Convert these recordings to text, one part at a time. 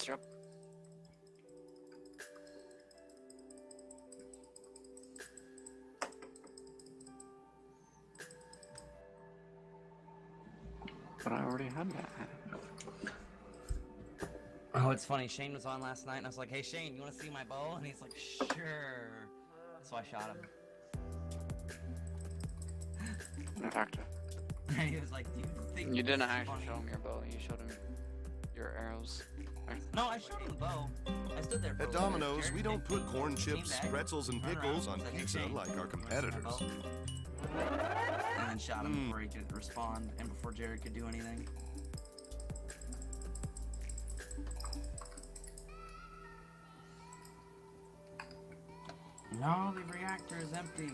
Yep. But I already had that. Oh, it's funny. Shane was on last night, and I was like, "Hey, Shane, you want to see my bow?" And he's like, "Sure." So I shot him. Factor. And he was like, "Do you think You this didn't is actually funny?" show him your bow. You showed him your arrows. No, I showed him the bow. I stood there for At Domino's, we don't put corn chips, pretzels, and pickles on Like, "Hey, pizza Shane, like our you wanna see my competitors. bow?" And then shot him before he could respond and before Jared could do anything. No, the reactor is empty.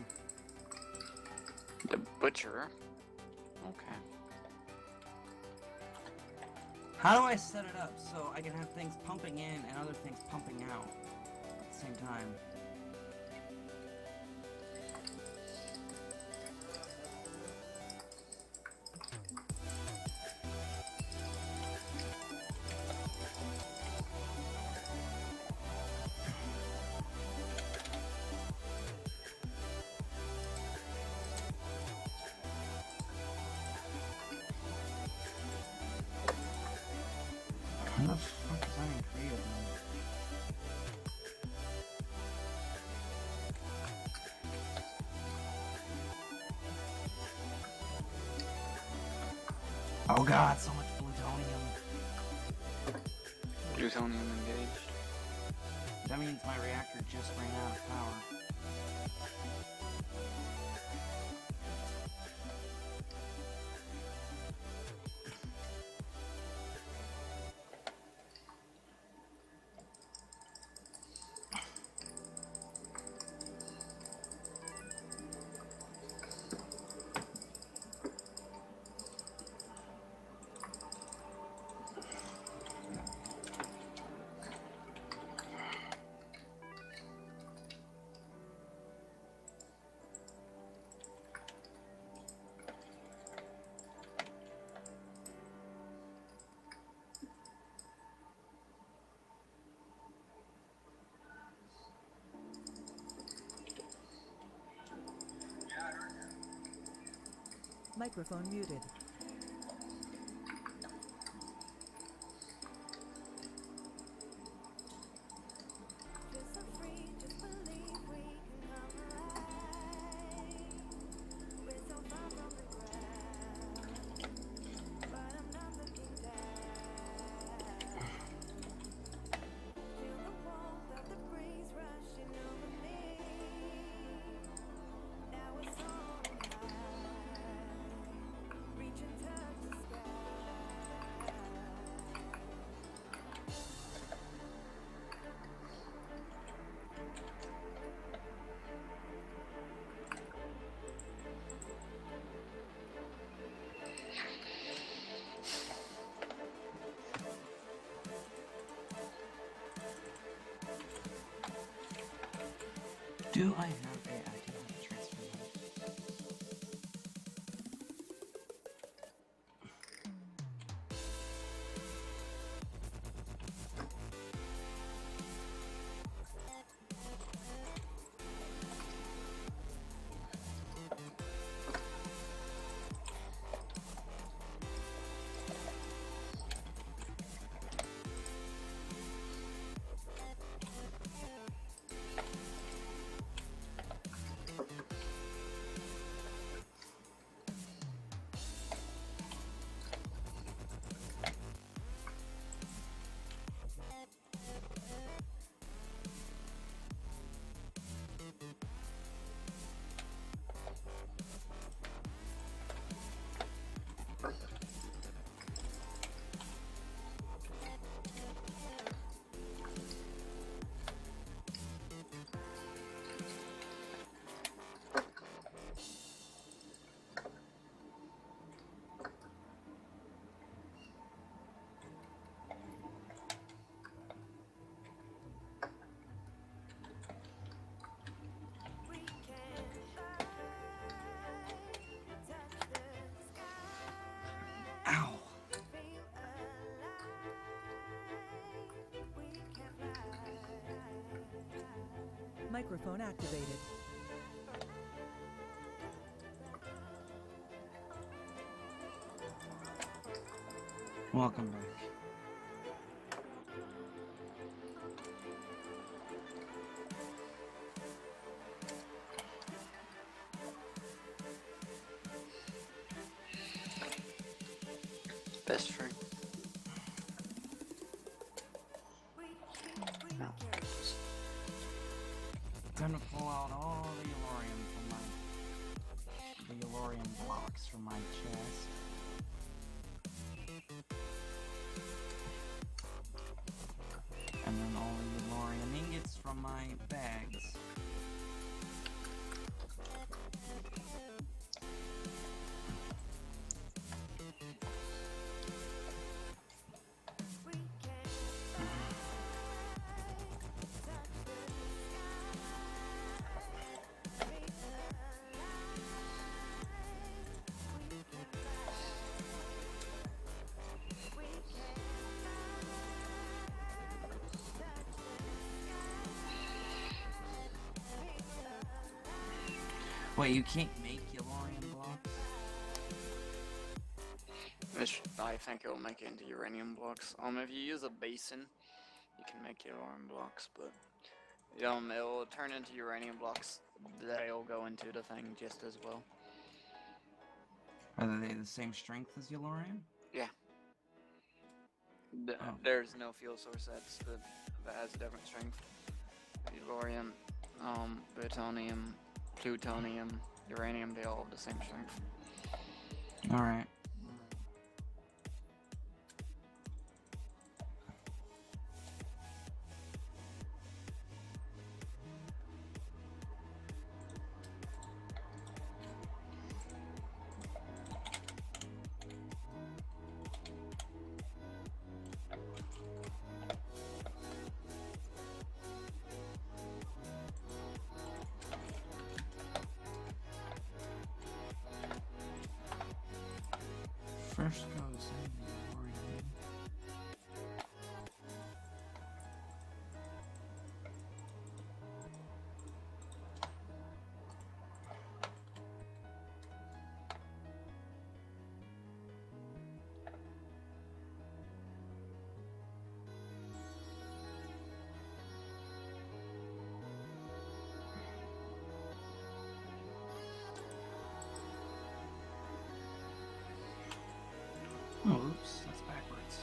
The butcher. Okay. How do I set it up so I can have things pumping in and other things pumping out at the same time? How the fuck is I in creative mode? Oh god, so much plutonium. Plutonium engaged. That means my reactor just ran out of power. Microphone muted. Do I have a... I do have a transfer mode. Microphone activated. Welcome back. Best friend. No. Time to pull out all the Elorium blocks from my chest. And then all the Elorium ingots from my bags. Wait, you can't make Elorium blocks? I think it'll make it into uranium blocks. If you use a basin, you can make uranium blocks, but it'll turn into uranium blocks. They'll go into the thing just as well. Are they the same strength as Elorium? Yeah. Oh. There's no fuel source that has a different strength. Uranium, plutonium, uranium, they all have the same strength. Alright. First goes in the Elorium. Oh, oops, that's backwards.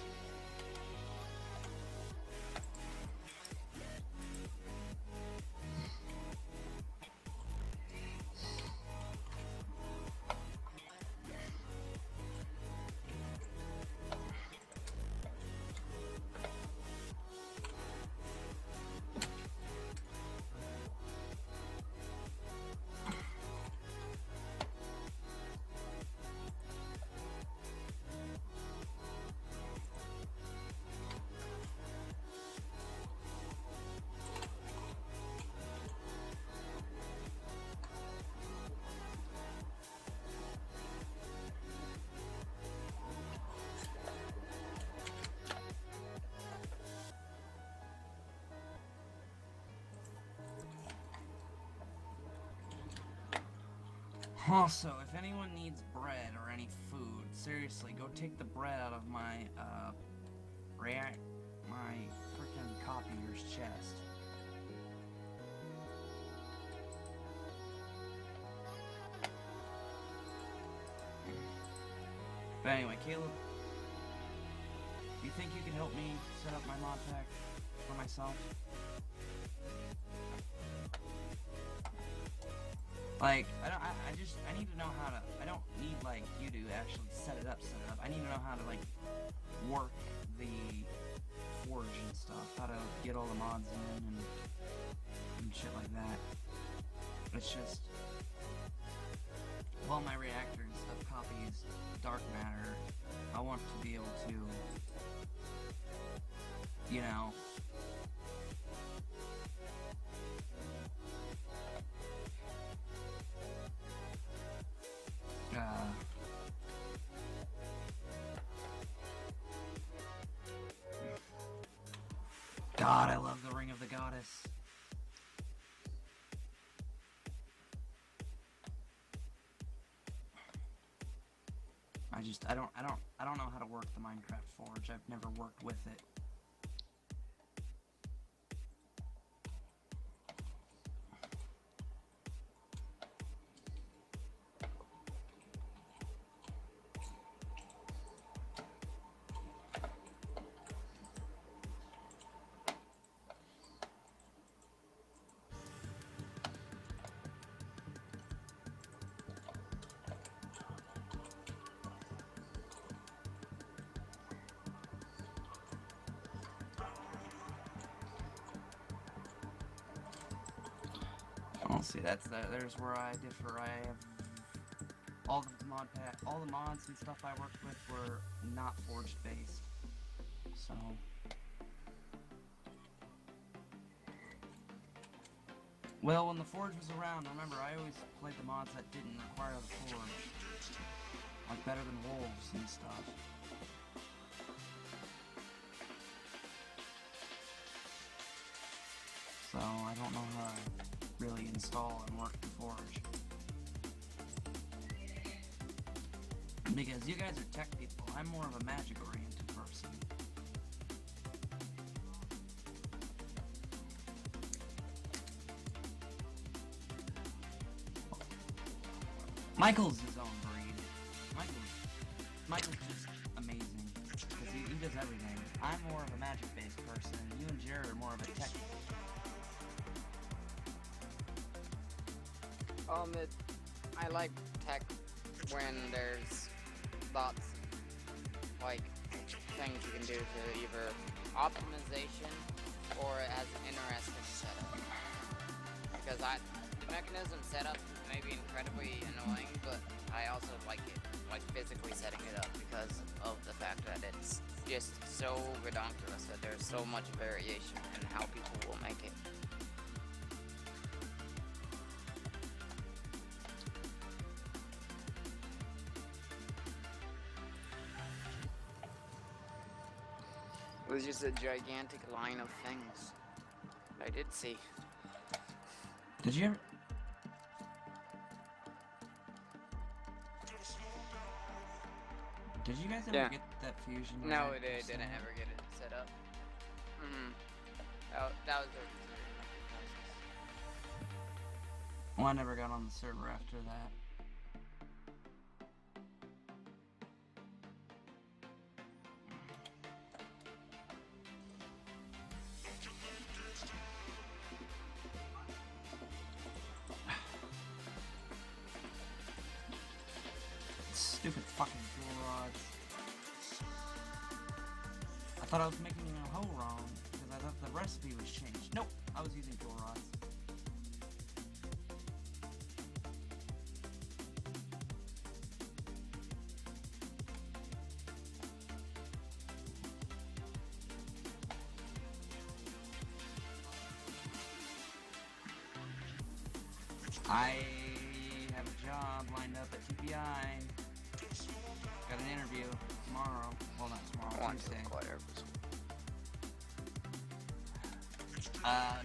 Also, if anyone needs bread or any food, seriously, go take the bread out of my, my freaking copier's chest. But anyway, Caleb, do you think you can help me set up my mod pack for myself? Like, I need to know how to, I don't need, like, you to actually set it up. I need to know how to, like, work the forge and stuff, how to get all the mods in and shit like that. It's just, while my reactors of copies dark matter, I want to be able to, you know, God, I love the Ring of the Goddess. I don't know how to work the Minecraft Forge. I've never worked with it. Well, see, there's where I differ. I have all the mods and stuff I worked with were not Forged based. So well, when the Forge was around, remember I always played the mods that didn't require the Forge, like Better Than Wolves and stuff. So I don't know how to really install and work the Forge. Because you guys are tech people, I'm more of a magic-oriented person. Michael's his own breed. Michael's just amazing. Because he does everything. I'm more of a magic-based person, and you and Jared are more of a tech. I like tech when there's lots of, like, things you can do to either optimization or it has an interesting setup. Because the mechanism setup may be incredibly annoying, but I also like it, like physically setting it up because of the fact that it's just so redonkulous that there's so much variation in how people will make it. It was just a gigantic line of things I did see. Did you ever? Did you guys ever get that fusion? No, it didn't ever get it set up. That was a Well, I never got on the server after that. Stupid fucking tool rods. I thought I was making a hoe wrong because I thought the recipe was changed. Nope, I was using tool rods. I have a job lined up at TPI. Got an interview tomorrow. Well, not tomorrow, Tuesday.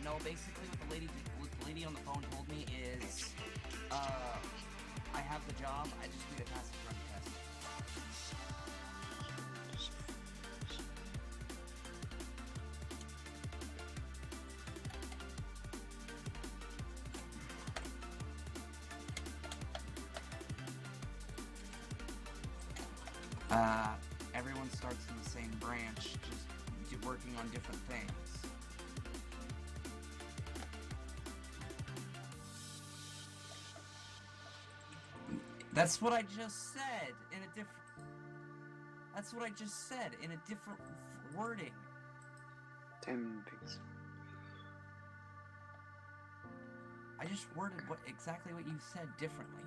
No, basically what the lady on the phone told me is, I have the job, I just need to pass the drug test. Everyone starts in the same branch, just working on different things. That's what I just said in a different... That's what I just said in a different wording. 10 pigs. I just worded exactly what you said differently.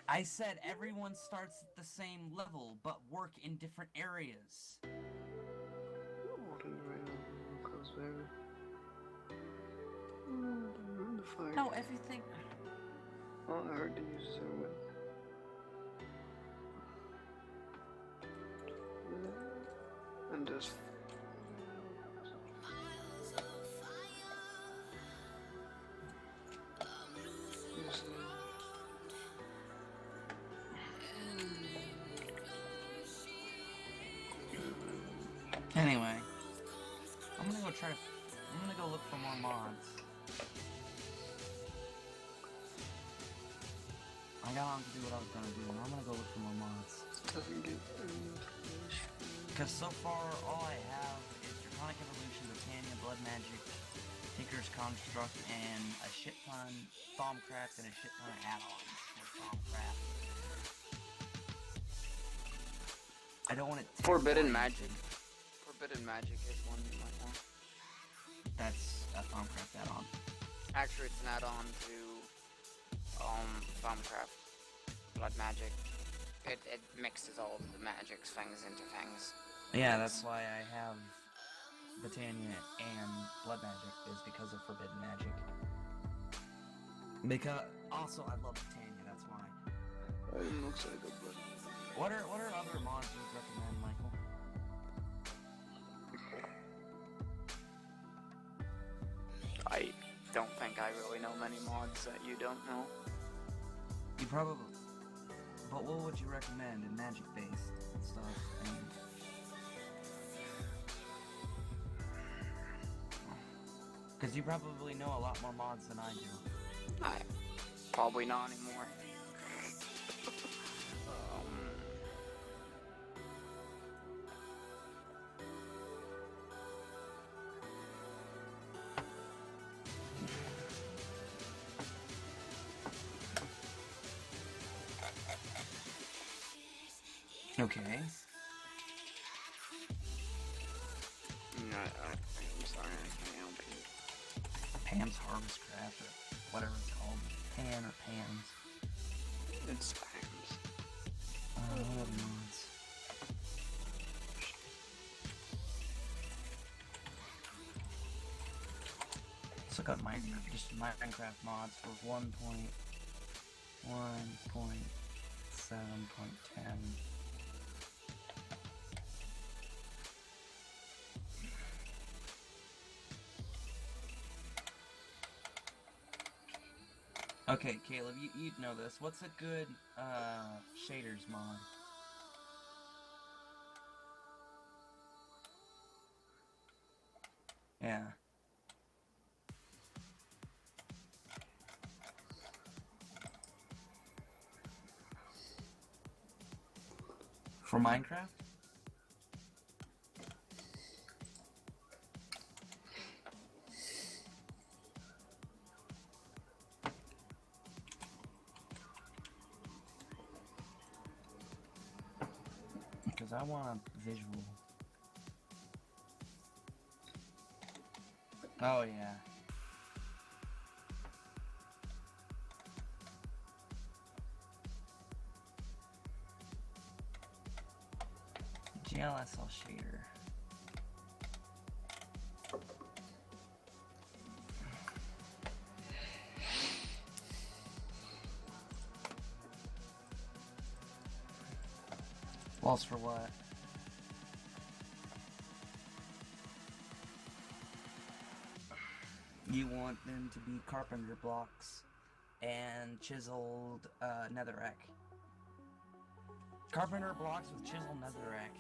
I said everyone starts at the same level, but work in different areas. No, everything... Oh, I heard the news and just Anyway, I'm gonna go look for more mods. I got on to do what I was gonna do, and I'm gonna go look for more mods. Doesn't give any information. Because so far, all I have is Draconic Evolution, Britannia, Blood Magic, Tinker's Construct, and a shit ton Thaumcraft, and a shit ton of add-ons for Thaumcraft. I don't want it to Forbidden Magic. Forbidden Magic is one you might want. That's a Thaumcraft add-on. Actually, it's an add-on to Thaumcraft. Blood Magic. It mixes all of the magics, fangs into fangs. Yeah, that's why I have Britannia and Blood Magic, is because of Forbidden Magic. Because, also, I love Britannia, that's why. It looks like a blood. What are other mods you would recommend, Michael? I don't think I really know many mods that you don't know. You probably... But what would you recommend in magic-based stuff? Because you probably know a lot more mods than I do. Probably not anymore. Okay. I'm sorry, I can't help you. Pam's Harvest Craft, or whatever it's called. Pan or Pam's. It's Pam's. What other mods? Let's look up Minecraft, just Minecraft mods for 1.1.7.10. Okay, Caleb, you'd know this. What's a good shaders mod? Yeah. For Minecraft? Because I want a visual. Oh yeah. GLSL shader. Lost for what? You want them to be carpenter blocks and chiseled netherrack. Carpenter blocks with chiseled netherrack.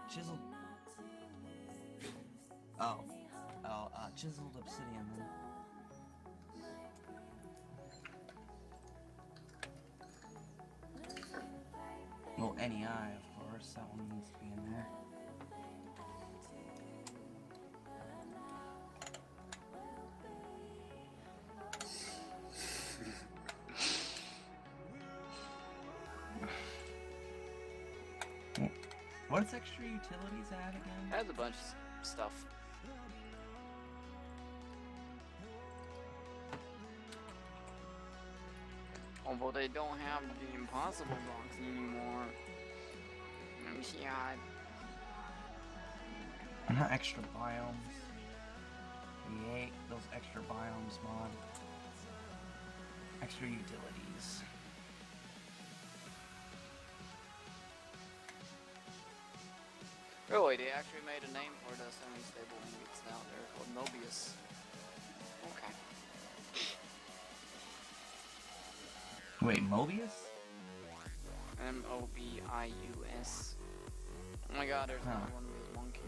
Chiseled. Chiseled obsidian then. Well, NEI, of course, that one needs to be in there. What's extra utilities add again? It has a bunch of stuff. Although they don't have the impossible blocks anymore. Let me see how Not extra biomes. Yay, those extra biomes mod. Extra utilities. Really, they actually made a name for the semi-stable ingots down there called Mobius. Okay. Wait, Mobius? Mobius. Oh my god, there's Huh. another one of these monkey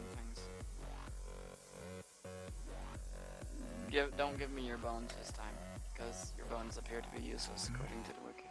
things. Don't give me your bones this time, because your bones appear to be useless according to the wiki.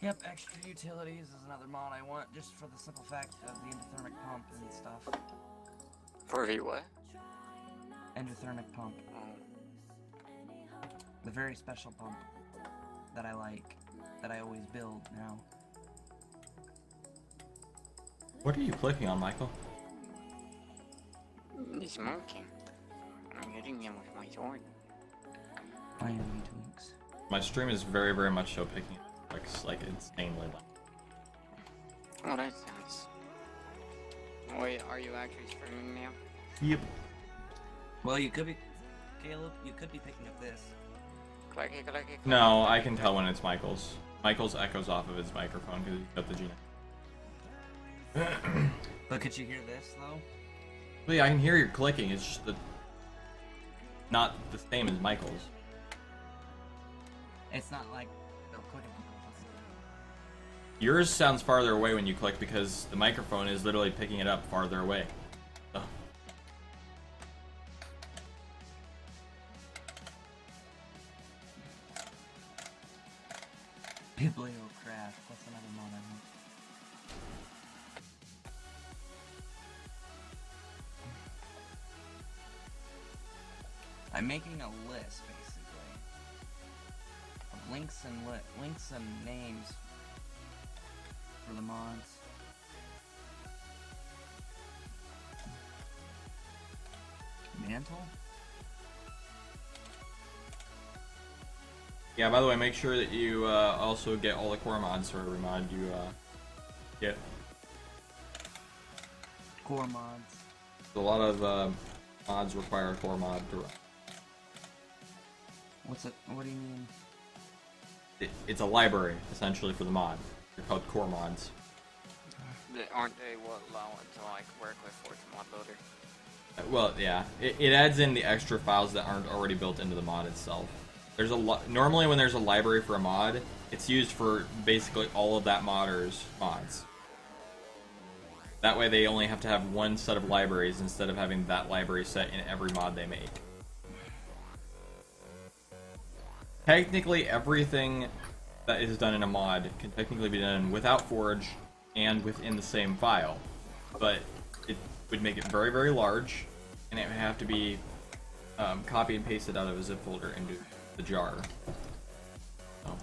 Yep, extra utilities is another mod I want, just for the simple fact of the endothermic pump and stuff. For the what? Endothermic pump. Oh. The very special pump that I like, that I always build now. What are you clicking on, Michael? He's smoking. I'm hitting him with my sword. I am Twinks. My stream is very, very much so picking like insanely loud. Oh, that's nice. Wait, are you actually streaming now? Yep. Well, you could be, Caleb, you could be picking up this. Clicky, clicky, clicky. No, I can tell when it's Michael's. Michael's echoes off of his microphone because he's got the Gina. But could you hear this, though? Well, yeah, I can hear you clicking. It's just not the same as Michael's. It's not like they're clicking. Yours sounds farther away when you click because the microphone is literally picking it up farther away. So. Bibliocraft, that's another mod I want. I'm making a list, basically, of links and names for the mods. Mantle? Yeah, by the way, make sure that you also get all the core mods for every mod you get. Core mods. A lot of mods require a core mod to run. What's it? What do you mean? It's a library, essentially, for the mod. They're called core mods. Aren't they what allow it to like work with Forge Mod Loader? Well, yeah. It adds in the extra files that aren't already built into the mod itself. There's a normally when there's a library for a mod, it's used for basically all of that modder's mods. That way they only have to have one set of libraries instead of having that library set in every mod they make. Technically, everything that is done in a mod can technically be done without Forge and within the same file, but it would make it very, very large, and it would have to be copy and pasted out of a zip folder into the jar. So.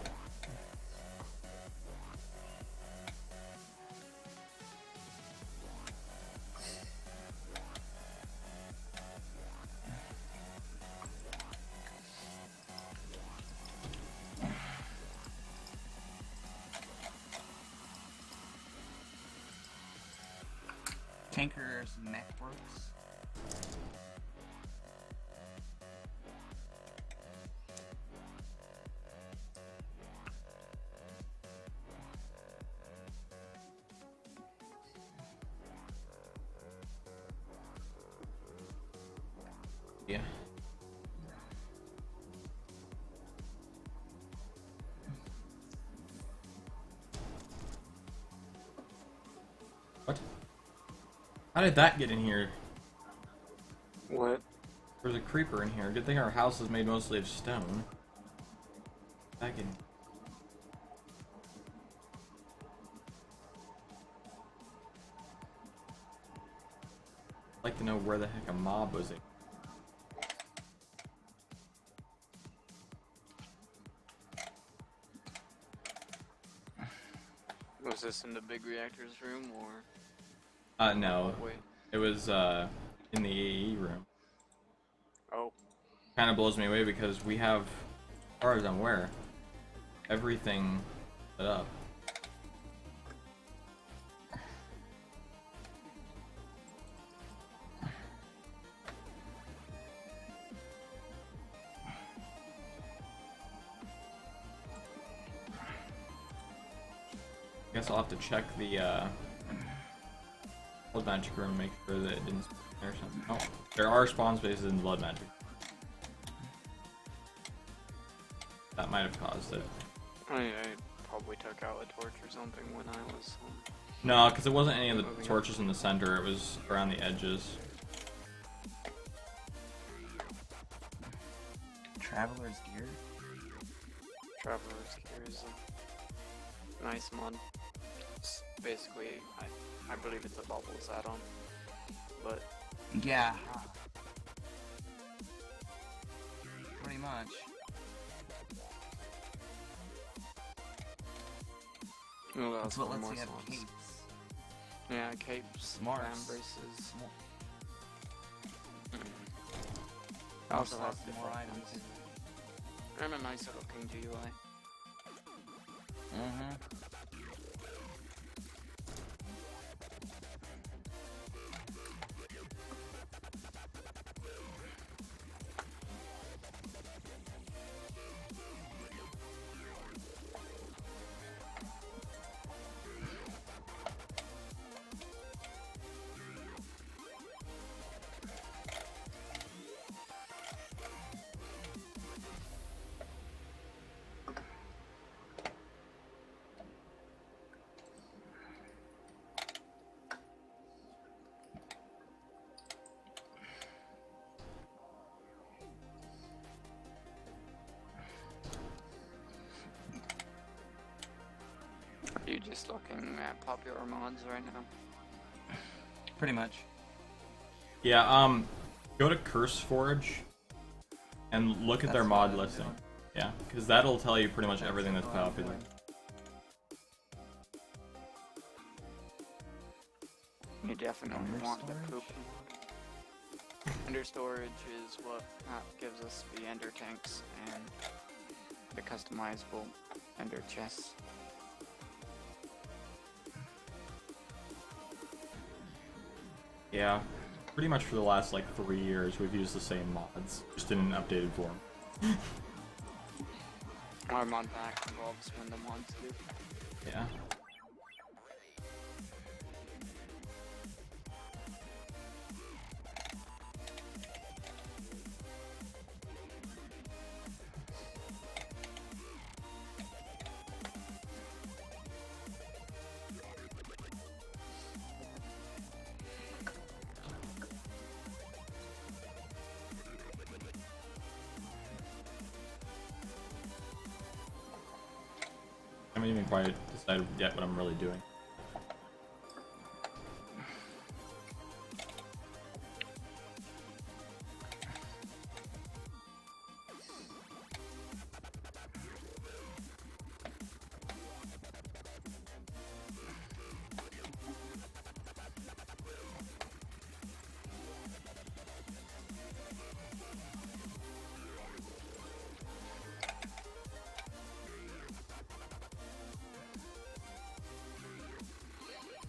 Tinker's Mechworks. Yeah. What? How did that get in here? What? There's a creeper in here. Good thing our house is made mostly of stone. That can. I'd like to know where the heck a mob was. Was this in the big reactor's room or? No. Wait. It was in the AE room. Oh, Kind of blows me away because we have, as far as I'm aware, everything set up. I guess I'll have to check the blood magic room, make sure that it didn't spawn there or something. Oh, there are spawn spaces in blood magic. That might have caused it. I probably took out a torch or something when I was. No, because it wasn't any of the torches in the center, it was around the edges. Traveler's gear? Traveler's Gear is a nice mod. It's basically, I believe it's a bubbles add-on, but Yeah. Pretty much. well, That's what lets more you have slots. capes. Yeah, capes, Smarts. fan braces. Also Also has have more different items. ones. And a nicer looking GUI. Mm-hmm. Are you just looking at popular mods right now? Pretty much. Yeah, go to CurseForge and look at their That's mod what I'm listing. doing. Yeah, because that'll tell you pretty much everything that's popular. You definitely Under want the storage? poop mod. Ender storage is what gives us the ender tanks and the customizable ender chests. Yeah, pretty much for the last like 3 years we've used the same mods, just in an updated form. Our mod pack involves when the mods do. Yeah. I haven't even quite decided yet what I'm really doing.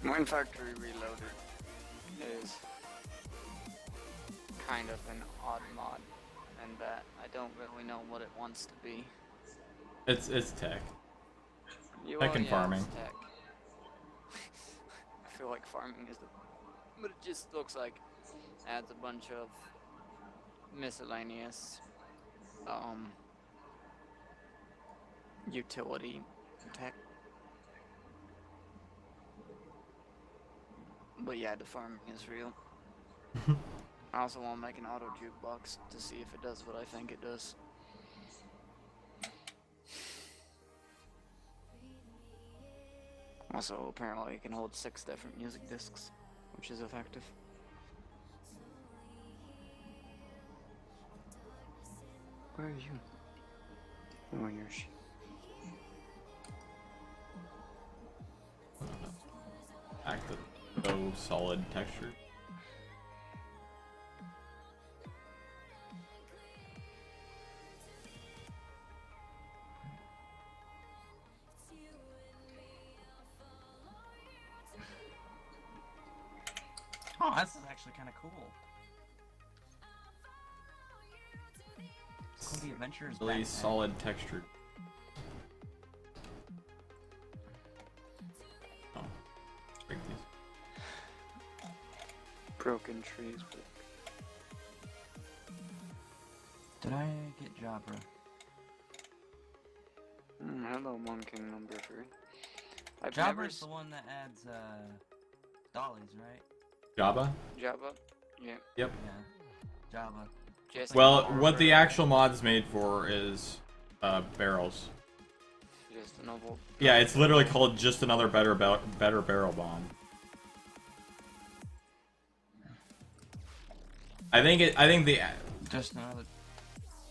Mine Factory Reloaded is kind of an odd mod in that I don't really know what it wants to be. It's tech. Tech and farming. It's tech. I feel like farming is the, but it just looks like adds a bunch of miscellaneous utility tech. But yeah, the farming is real. I also want to make an auto jukebox to see if it does what I think it does. Also, apparently it can hold 6 different music discs, which is effective. Where are you? Oh, you're Back to so solid texture. Oh, this is actually kind of cool. Cool, the adventures. Really backpack. solid texture. Oh, let's break these. Broken trees. Did I get Jabra? Hello, Monkey number 3. I've Jabra's never the one that adds dollies, right? Jabba? Jabba. Yeah. Yep. Yeah. Jabba. Just Well, an what the arbor, actual mod's made for is barrels. Just a novel. Yeah, it's literally called just another better barrel bond. I think Just another.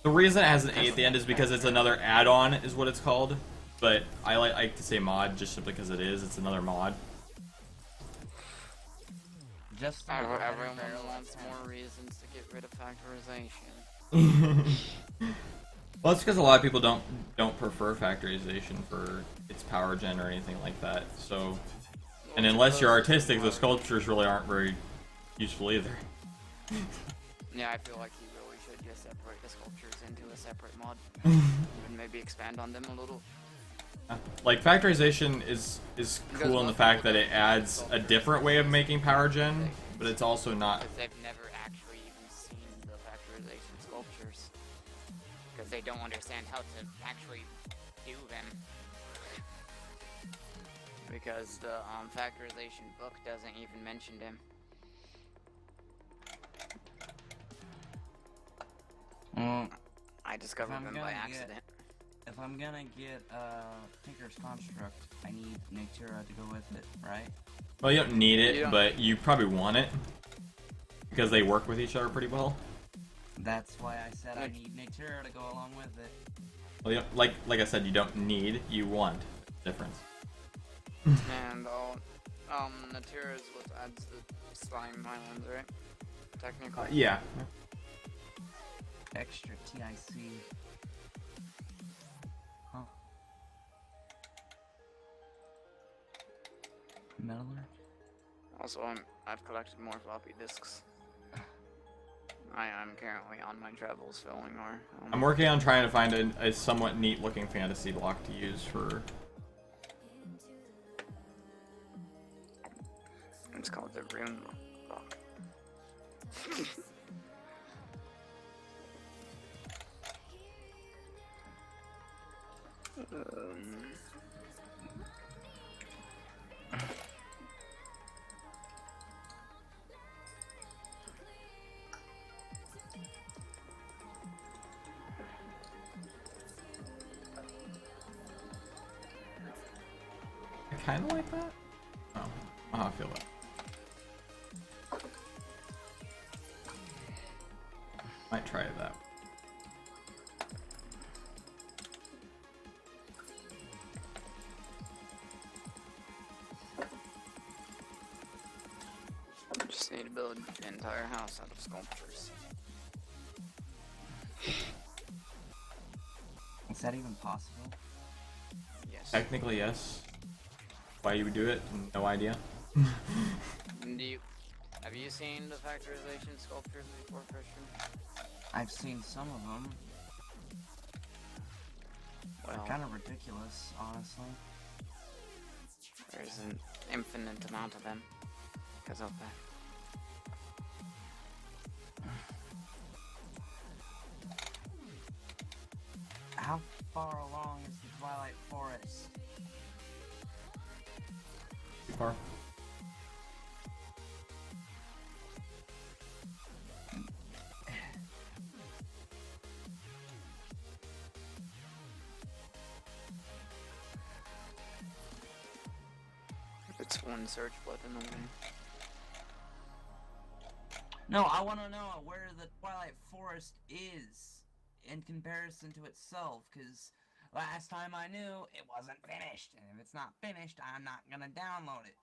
the reason it has an A at the end is because it's another add-on, is what it's called. But I like to say mod just simply because it is. It's another mod. Just another better Everyone barrel wants attack. more reasons to get rid of factorization. Well, it's because a lot of people don't prefer factorization for its power gen or anything like that. So, and unless you're artistic, the sculptures really aren't very useful either. Yeah, I feel like you really should just separate the sculptures into a separate mod. And maybe expand on them a little. Like factorization is Because cool in the most fact people that it don't adds a sculptures different way of making power gen, but it's also not. Because they've never actually even seen the factorization sculptures. Because they don't understand how to actually do them. Because the factorization book doesn't even mention them. Well, I discovered I'm them gonna by get- accident. if I'm gonna get Tinker's Construct, I need Natura to go with it, right? Well, you don't need it, Yeah. but you probably want it because they work with each other pretty well. That's why I said I Like- need Natura to go along with it. Well, like I said, you don't need, you want. Difference. And Natura is what adds the slime islands, right? Technically. Yeah. Extra TIC. Huh. Meddler? Also, I've collected more floppy disks. I'm currently on my travels filling or. I'm working on trying to find a somewhat neat looking fantasy block to use for. It's called the Rune Block. I kind of like that. Oh, I feel that. Might try that. Just need to build the entire house out of sculptures. Is that even possible? Yes. Technically, yes. Why you would do it? No idea. Have you seen the factorization sculptures before, Christian? I've seen some of them. Well, They're kind of ridiculous, honestly. there's an infinite amount of them because of that. How far along is the Twilight Forest? Too far. It's one search button away. No, I want to know where the Twilight Forest is in comparison to itself, because last time I knew it wasn't finished, and if it's not finished, I'm not gonna download it.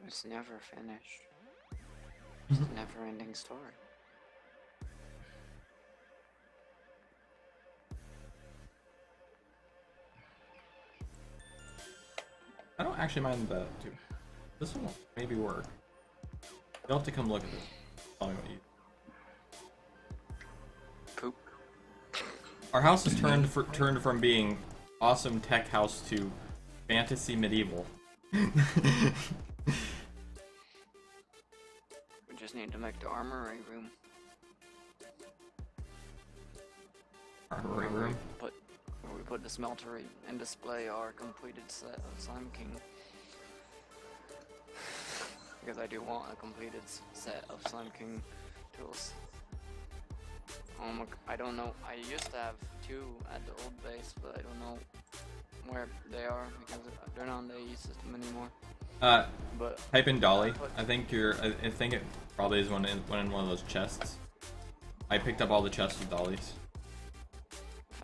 It's never finished. It's a never-ending story. don't actually mind that too. This will maybe work. You'll have to come look at this. Tell me what you. Poop. Our house has turned from being awesome tech house to fantasy medieval. We just need to make the armory room. Armory room. Where we put the smeltery and display our completed set of Slime King. Because I do want a completed set of Slime King tools. I don't know. I used to have 2 at the old base, but I don't know where they are because they're not on the AE system anymore. But Type in Dolly. I think I think it probably is one in one of those chests. I picked up all the chests with dollies.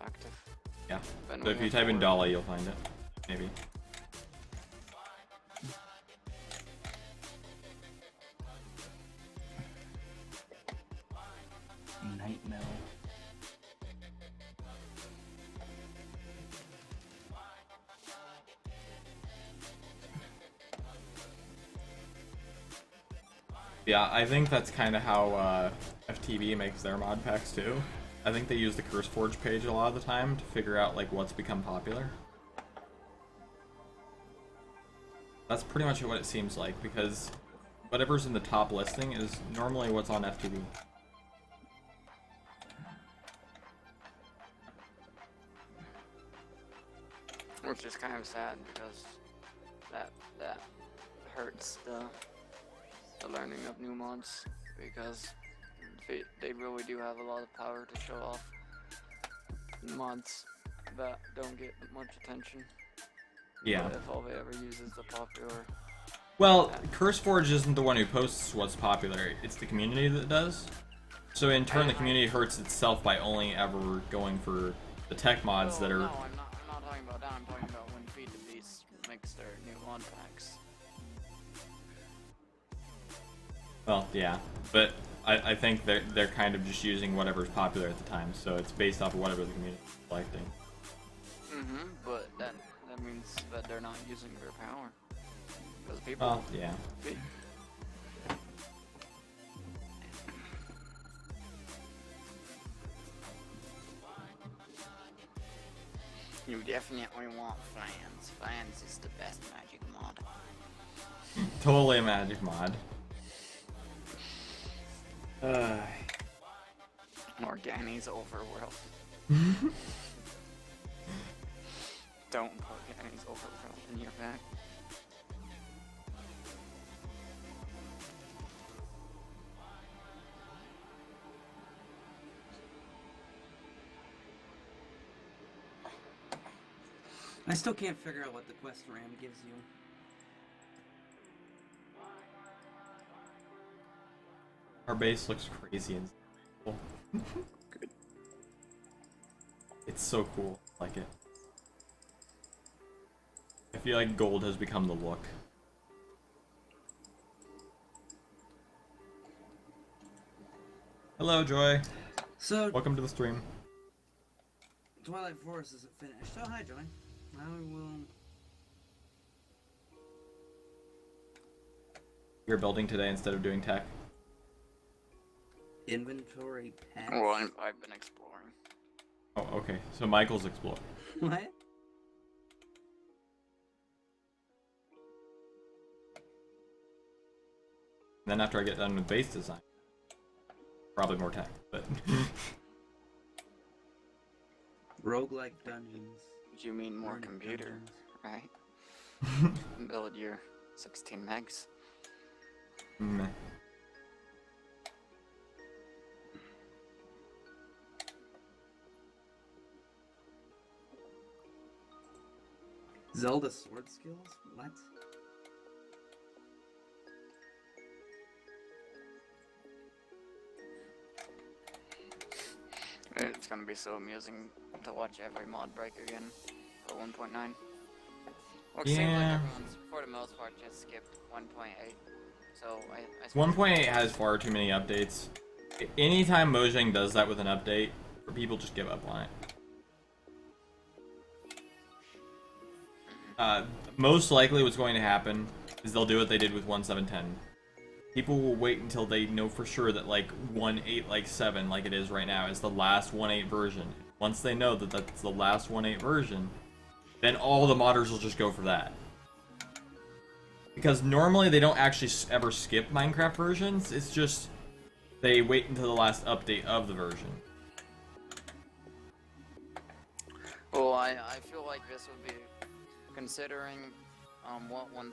effective. Yeah. Then So we if you have type in 4. Dolly, you'll find it. Maybe. Night Mill. Yeah, I think that's kind of how FTV makes their mod packs too. I think they use the CurseForge page a lot of the time to figure out like what's become popular. That's pretty much what it seems like, because whatever's in the top listing is normally what's on FTV. Which is kind of sad because that hurts the learning of new mods, because they really do have a lot of power to show off mods that don't get much attention. Yeah. But if all they ever use is the popular. Well, CurseForge isn't the one who posts what's popular, it's the community that does. So in turn, the community hurts itself by only ever going for the tech mods that are... No, I'm not talking about that. I'm talking about when Feed the Beast makes their new mod packs. Well, yeah, but I think they're kind of just using whatever's popular at the time, so it's based off of whatever the community is selecting. But that means that they're not using their power. Because people. Well, yeah. You definitely want Flans. Flans is the best magic mod. Totally a magic mod. Organi's overworld. Don't put Organi's overworld in your pack. I still can't figure out what the quest RAM gives you. Our base looks crazy and cool. It's so cool. I like it. I feel like gold has become the look. Hello, Joy. So, Welcome to the stream. Twilight Forest isn't finished. Oh, hi, Joy. I will... You're building today instead of doing tech. Inventory packs? Well, I've been exploring. Oh, okay. So Michael's exploring. What? Then after I get done with base design, probably more tech, but... Roguelike dungeons. You mean more Learning computer, dungeons. right? Build your 16 megs. Meh. Zelda sword skills? What? It's gonna be so amusing to watch every mod break again for 1.9. Well, it seems like Yeah. everyone's, for the most part, just skipped 1.8. So I suppose 1.8 has far too many updates. Anytime Mojang does that with an update, people just give up on it. Most likely what's going to happen is they'll do what they did with 1.7.10. People will wait until they know for sure that like 1.8 like 7 like it is right now is the last 1.8 version. Once they know that that's the last 1.8 version, then all the modders will just go for that. Because normally they don't actually ever skip Minecraft versions, it's just they wait until the last update of the version. Well, I feel like this would be, considering what 1.9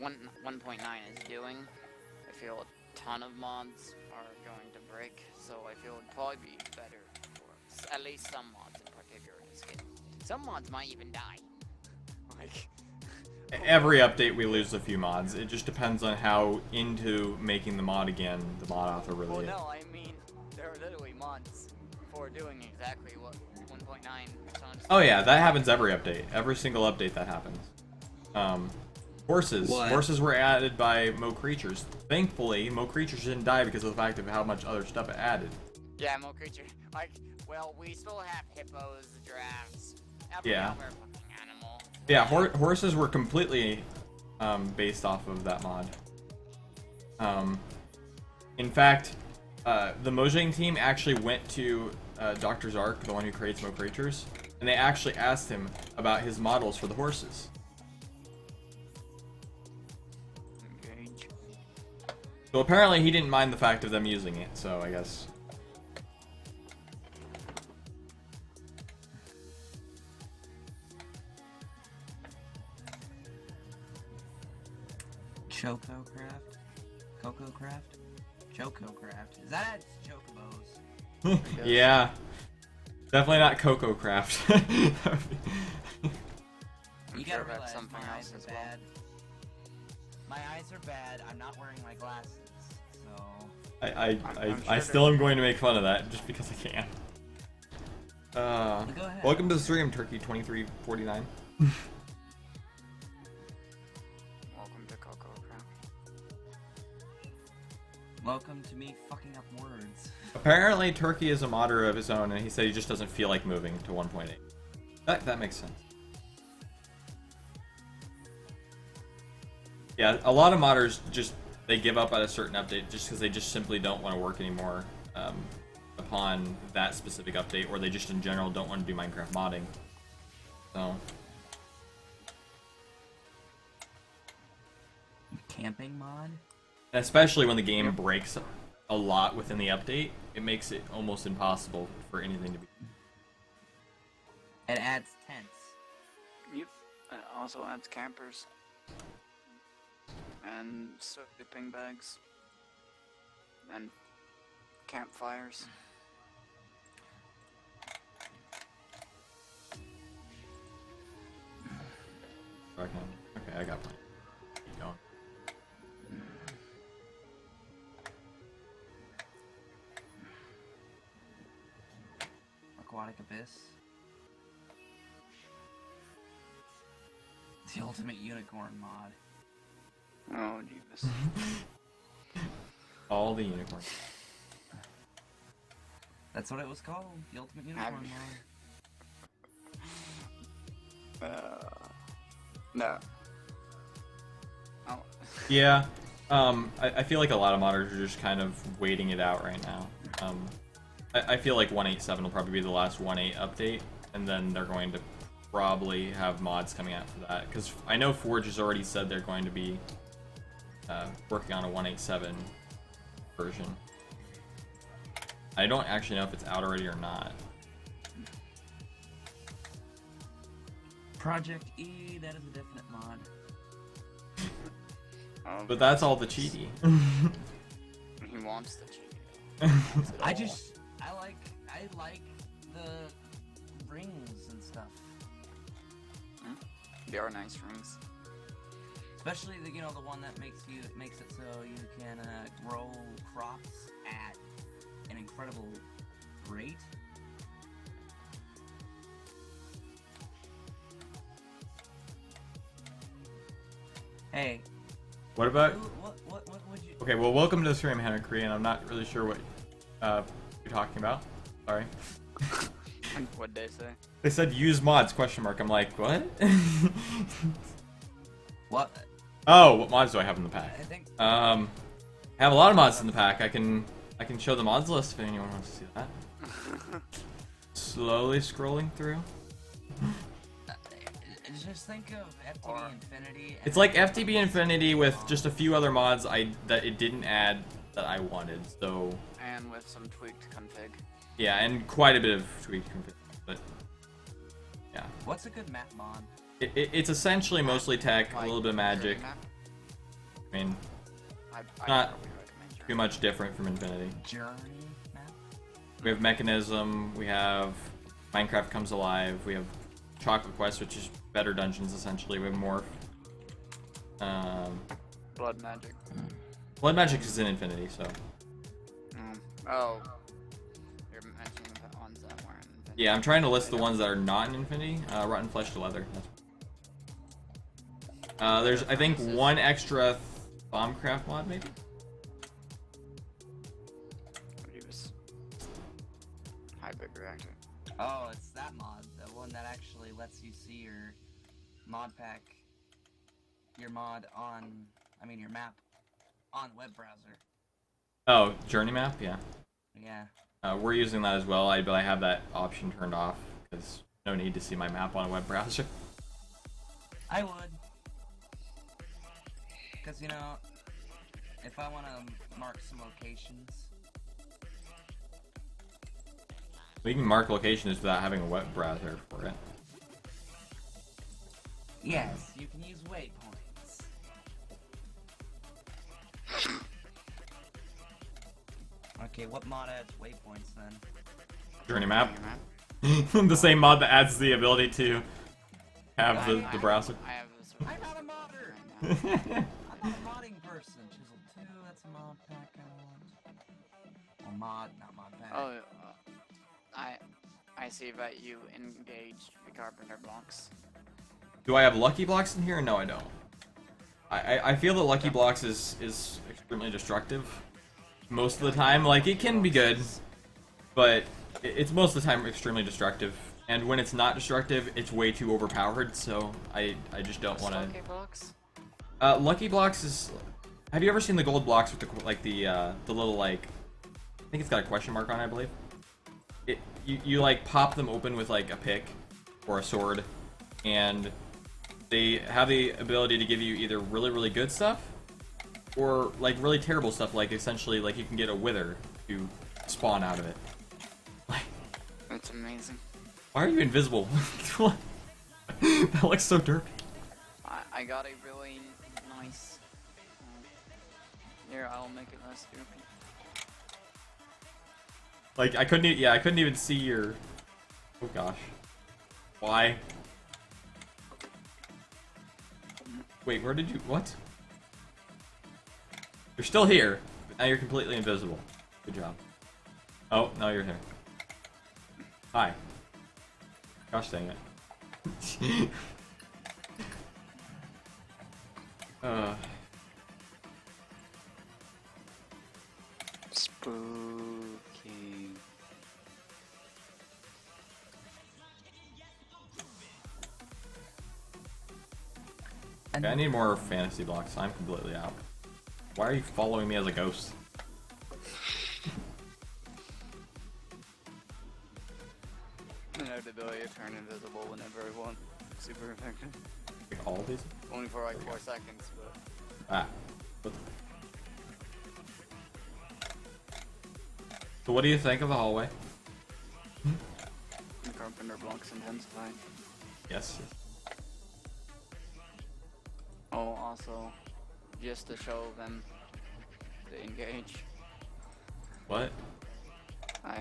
is doing, I feel a ton of mods are going to break, so I feel it'd probably be better for at least some mods in particular to skip. Some mods might even die. Like, Every update we lose a few mods. It just depends on how into making the mod again the mod author really well, is. no, I mean, there are literally mods for doing exactly what 1.9 sounds. Oh yeah, that happens every update. Every single update that happens. Horses. What? Horses were added by Mo Creatures. Thankfully, Mo Creatures didn't die because of the fact of how much other stuff it added. Yeah, Mo Creature. Like, well, we still have hippos, giraffes, every Yeah. other fucking animal. Yeah, horses were completely based off of that mod. In fact, the Mojang team actually went to Dr. Zark, the one who creates Mo Creatures, and they actually asked him about his models for the horses. Engage. So apparently he didn't mind the fact of them using it, so I guess. Chococraft? Cococraft? Chococraft. Is that Chocobos? Yeah. Definitely not Coco Craft. You sure gotta that's realize something my else eyes as are well. bad. My eyes are bad. I'm not wearing my glasses, so. I still am going to make fun of that just because I can. Go ahead. Welcome to the stream, Turkey2349. Welcome to Coco Crown. Welcome to me fucking up words. Apparently, Turkey is a modder of his own, and he said he just doesn't feel like moving to 1.8. That makes sense. Yeah, a lot of modders just they give up at a certain update just because they just simply don't want to work anymore upon that specific update, or they just in general don't want to do Minecraft modding. So. Camping mod? Especially when the game breaks a lot within the update, it makes it almost impossible for anything to be. It adds tents. Yep. It also adds campers. And sleeping bags. And campfires. Okay, I got plenty. Keep going. Aquatic Abyss. The Ultimate Unicorn mod. Oh, Jesus. All the unicorns. That's what it was called. The Ultimate Unicorn mod. No. Oh. Yeah, I feel like a lot of modders are just kind of waiting it out right now. I feel like 1.8.7 will probably be the last 1.8 update, and then they're going to probably have mods coming out for that. Because I know Forge has already said they're going to be working on a 1.8.7 version. I don't actually know if it's out already or not. Project E, that is a definite mod. But that's all the cheaty. He wants the cheat. I like the rings and stuff. They are nice rings. Especially the the one that makes it so you can grow crops at an incredible rate. Hey. What about? What would you? Okay, well, welcome to the stream, Hannah Korean. I'm not really sure what you're talking about. Sorry. What'd they say? They said use mods, question mark. I'm like, what? What? Oh, what mods do I have in the pack? I think. I have a lot of mods in the pack. I can show the mods list if anyone wants to see that. Slowly scrolling through. Just think of FTB Infinity. It's like FTB Infinity with just a few other mods that it didn't add that I wanted. So And with some tweaked config. yeah, and quite a bit of tweaked config, but yeah. What's a good map mod? It's essentially mostly tech, a Like little bit of magic. Journey map. I mean, I Not probably recommend too Journey. much different from Infinity. Journey map? We have Mechanism, we have Minecraft Comes Alive, we have Chocolate Quest, which is better dungeons essentially, we have Morph. Blood magic. Blood Magic is in Infinity, so. Oh. You're mentioning the ones that weren't in Infinity. Yeah, I'm trying to list the ones that are not in Infinity. Rotten Flesh to Leather. There's, I think, one extra Bombcraft mod, maybe? Use hybrid reactor. Oh, it's that mod. The one that actually lets you see your mod pack. Your mod on. I mean, your map on web browser. Oh, Journey Map? Yeah. Yeah. We're using that as well, but I have that option turned off, because no need to see my map on a web browser. I would. Because, you know, if I want to mark some locations. We can mark locations without having a web browser for it. Yes, you can use waypoints. Okay, what mod adds waypoints then? Journey Map. Journey map. The same mod that adds the ability to have the browser. I have this. I'm not a modder! right now. I'm not a modding person. Chisel 2, that's a mod pack I want. Or mod, not mod pack. Oh, I see that you engaged the carpenter blocks. Do I have Lucky Blocks in here? No, I don't. I feel that Lucky Blocks is extremely destructive. Most of the time. Like, it can be good, but it's most of the time extremely destructive. And when it's not destructive, it's way too overpowered, so I just don't want to... Lucky blocks? Lucky Blocks is... Have you ever seen the gold blocks with the little, like... I think it's got a question mark on it, I believe. You like, pop them open with, like, a pick or a sword, and they have the ability to give you either really, really good stuff, or, like, really terrible stuff, like, essentially, like, you can get a wither to spawn out of it. Like, That's amazing. why are you invisible? That looks so derpy. I got a really nice... here, I'll make it less goofy. Like, I couldn't even see your... Oh gosh. Why? Wait, where did you... What? You're still here, but now you're completely invisible. Good job. Oh, now you're here. Hi. Gosh dang it. Spooky. Okay, I need more fantasy blocks. I'm completely out. Why are you following me as a ghost? I have the ability to turn invisible whenever I want. Super effective. Like all of these? Only for like 4 seconds, but... Ah. So what do you think of the hallway? The carpenter blocks intensified. Yes. Oh, also, just to show them to engage. What?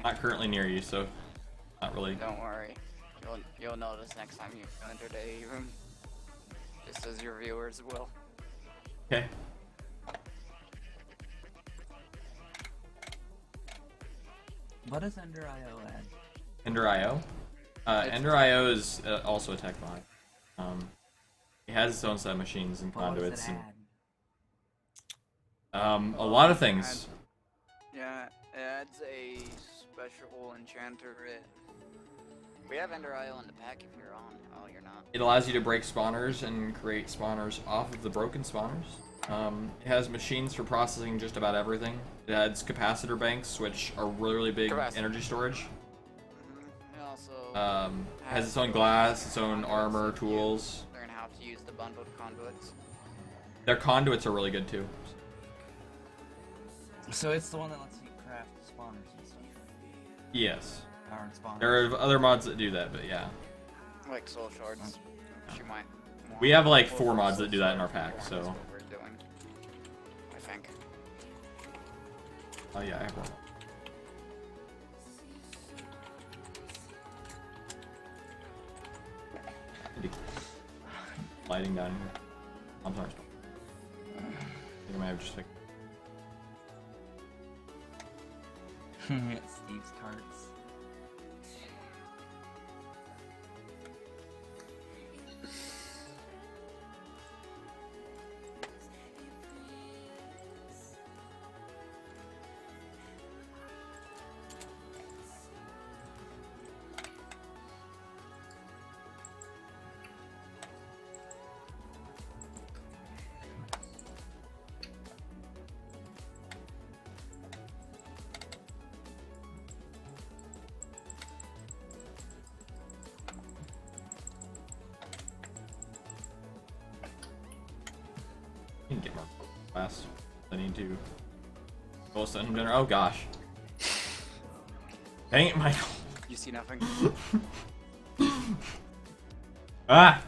Not currently near you, so not really. Don't worry. You'll notice next time you enter the A room. Just as your viewers will. Okay. What does Ender IO add? Ender IO? Ender IO is also a tech mod. It has its own set of machines and What does conduits it and a lot of things. Yeah, it adds a special enchanter. We have Ender Isle in the pack if you're on. Oh, you're not. It allows you to break spawners and create spawners off of the broken spawners. It has machines for processing just about everything. It adds capacitor banks, which are really big energy storage. It also Has its own glass, its own armor, tools. learn how to use the bundled conduits. Their conduits are really good too. So it's the one that lets you craft spawners and stuff. Yes. Powered spawners. There are other mods that do that, but yeah. Like soul shards. Which you might want. We have like Or 4 mods soul that do that in our shards pack, is so. what we're doing. I think. Oh yeah, I have one. Lighting down here. I'm sorry. I think I might have just like. Steve's carts. I can get more fast. I need to. Oh, send dinner. Oh gosh. Dang it, Michael. You see nothing? Ah!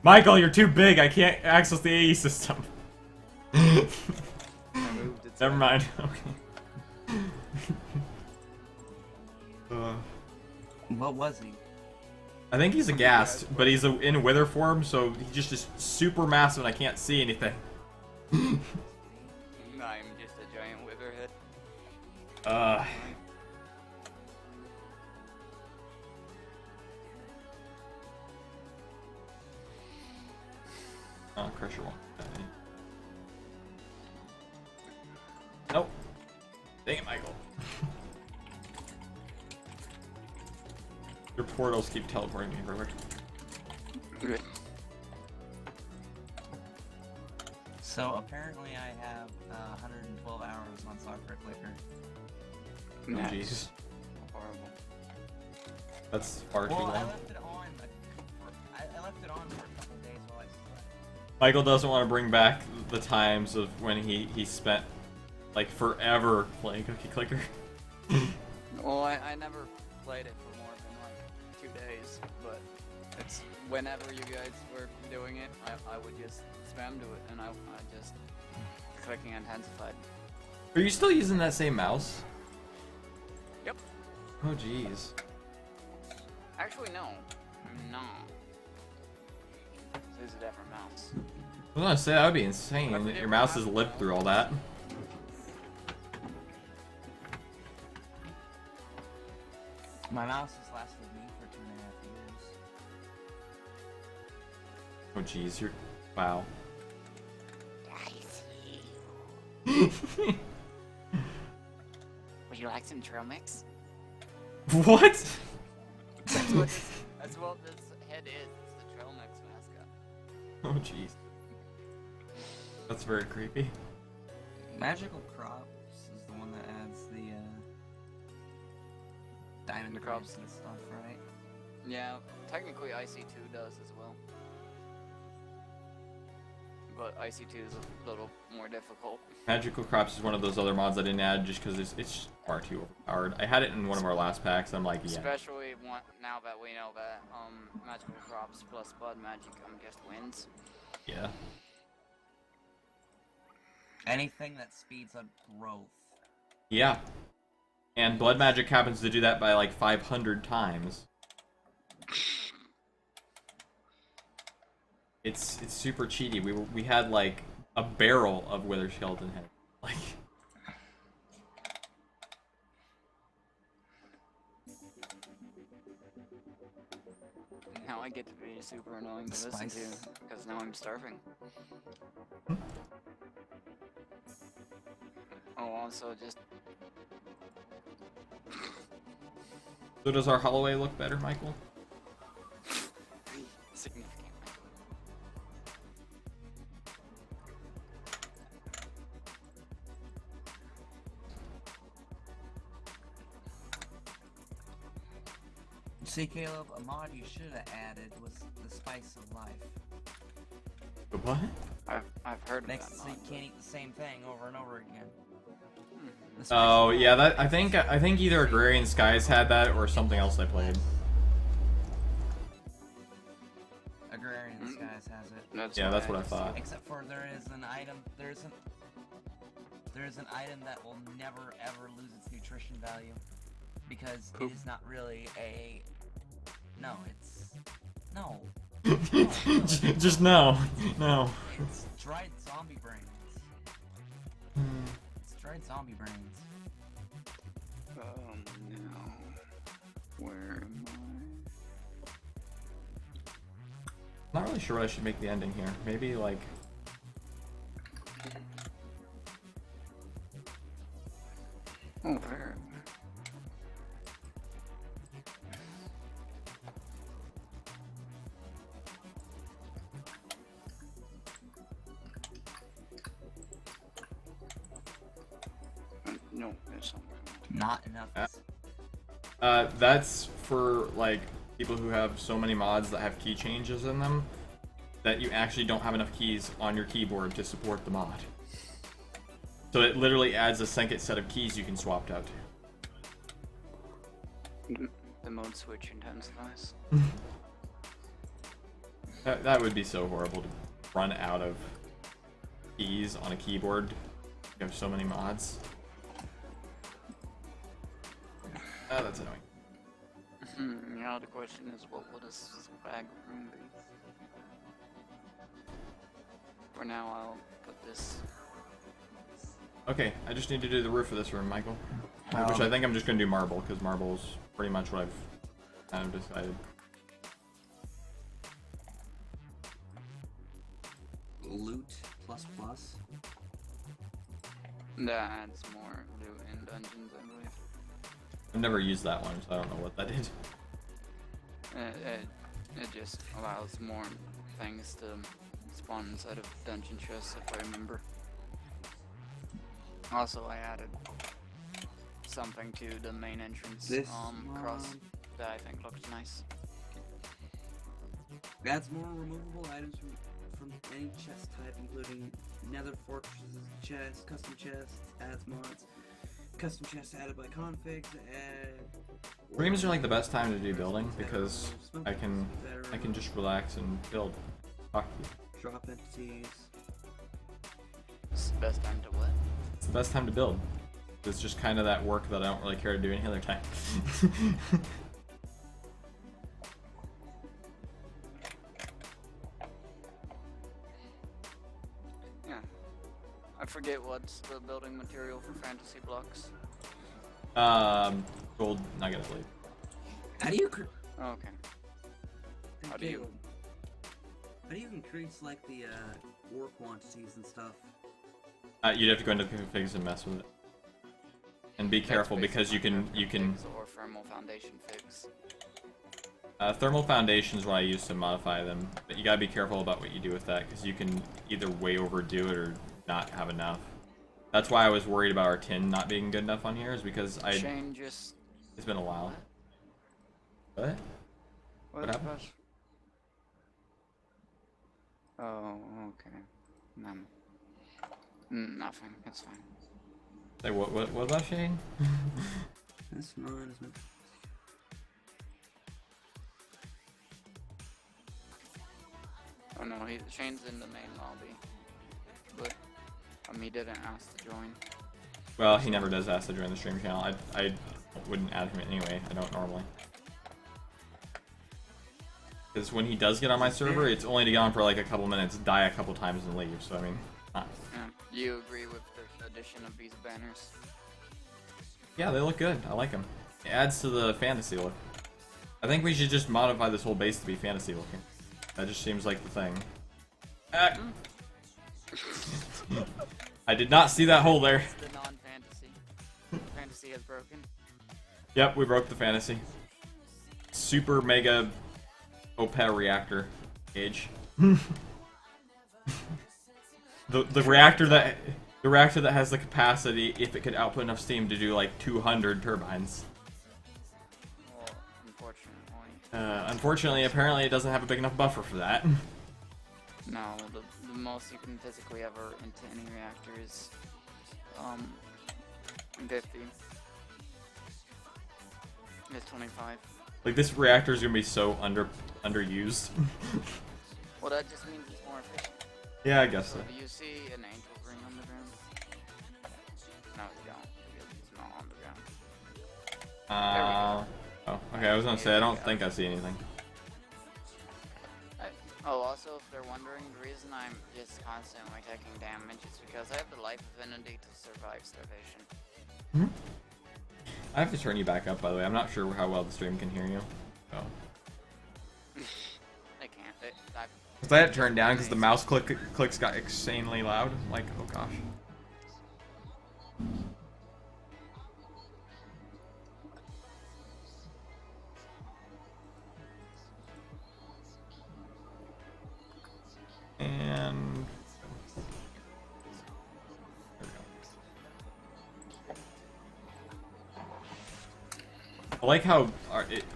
Michael, you're too big. I can't access the AE system. I moved it. Never mind. Okay. What was he? I think he's a ghast, but he's in wither form, so he just is super massive and I can't see anything. I'm just a giant witherhead. Oh, Crusher won't. Nope. Dang it, Michael. Your portals keep teleporting me everywhere. Good. So apparently I have 112 hours on Soccer Clicker. Oh, Nice. jeez. Horrible. That's far too Well, I long. left it on. I left it on for a couple days while I slept. Michael doesn't want to bring back the times of when he spent like forever playing Cookie Clicker. Well, I never played it for more than like 2 days, but it's whenever you guys were doing it, I would just spam to it, and I just clicking intensified. Are you still using that same mouse? Yep. Oh jeez. Actually, no, I'm not. This is a different mouse. I was gonna say that would be insane. Your mouse has lived through all that. My mouse has lasted me for 2.5 years. Oh jeez, you're wow. Would you like some trail mix? What? That's what this head is. It's the trail mix mascot. Oh jeez. That's very creepy. Magical Crops is the one that adds the diamond The crops. crops and stuff, right? Yeah, technically IC2 does as well. But IC2 is a little more difficult. Magical Crops is one of those other mods I didn't add just because it's far too overpowered. I had it in one of our last packs, and I'm like, yeah. Especially now that we know that Magical Crops plus Blood Magic just wins. Yeah. Anything that speeds up growth. Yeah. And Blood Magic happens to do that by like 500 times. It's super cheaty. We had like a barrel of Wither Skeleton head. Like Now I get to be super annoying to listen Spice. to because now I'm starving. Oh, also just So does our Holloway look better, Michael? Significantly. See, Caleb, a mod you should have added was the Spice of Life. The what? I've heard of Makes that it so you mod, can't eat the same thing over and over again. The Spice Oh of yeah, Life. that I think either Agrarian Skies had that or something else I played. Agrarian Skies has it. Yeah, that's what I thought. Except for there is an item that will never ever lose its nutrition value because Poop. it is not really a no. Just no. No. It's dried zombie brains. It's dried zombie brains. No. Where am Not really sure what I should make the ending here. Maybe like I? Oh, where? No, there's something. Not enough. that's for like people who have so many mods that have key changes in them that you actually don't have enough keys on your keyboard to support the mod. So it literally adds a second set of keys you can swap out to. The mode switch intensifies. That would be so horrible to run out of keys on a keyboard. You have so many mods. That's annoying. Now the question is, what would a swag room be? For now, I'll put this. Okay, I just need to do the roof of this room, Michael. Which I think I'm just gonna do marble, because marble is pretty much what I've kind of decided. Loot plus plus. That adds more loot in dungeons, I believe. I've never used that one, so I don't know what that did. It just allows more things to spawn inside of dungeon chests, if I remember. Also, I added something to the main entrance cross mod that I think looks nice. adds more removable items from any chest type, including nether fortresses, chests, custom chests, adds mods. Custom chests added by configs, Streams are like the best time to do building because I can just relax and build. Fuck you. drop entities. It's the best time to what? It's the best time to build. It's just kind of that work that I don't really care to do any other time. Yeah. I forget what's the building material for fantasy blocks. Gold nugget, I believe. How do you Okay. How do you- How do you increase like the ore quantities and stuff? You'd have to go into configs and mess with it. And be careful because you can Figs or thermal foundation figs. thermal foundation is what I use to modify them, but you gotta be careful about what you do with that because you can either way overdo it or not have enough. That's why I was worried about our tin not being good enough on here, is because Shane just. it's been a while. What? What happened? was- Oh, okay. Nothing. It's fine. Say what about Shane? This mod is meant. Oh no, Shane's in the main lobby, but he didn't ask to join. Well, he never does ask to join the stream channel. I wouldn't add him anyway. I don't normally. Because when he does get on my server, it's only to get on for like a couple minutes, die a couple times, and leave. So I mean, Yeah. Do you agree with the addition of these banners? yeah, they look good. I like them. It adds to the fantasy look. I think we should just modify this whole base to be fantasy looking. That just seems like the thing. Ah. I did not see that hole there. It's the non-fantasy. Fantasy has broken. Yep, we broke the fantasy. super mega OP reactor age. the reactor that has the capacity, if it could output enough steam, to do like 200 turbines. Well, unfortunately. Unfortunately, apparently it doesn't have a big enough buffer for that. No, the most you can physically ever into any reactor is 50. It's 25. Like, this reactor is gonna be so underused. Well, that just means it's more efficient. Yeah, I guess So so. do you see an angel ring on the ground? No, you don't, because it's not on the ground. Oh, okay, I was gonna say, I don't think I see anything. Also, if they're wondering, the reason I'm just constantly taking damage is because I have the life affinity to survive starvation. I have to turn you back up, by the way. I'm not sure how well the stream can hear you. So. They can't. Cause I had it turned down because the mouse clicks got insanely loud. Like, oh gosh. And I like how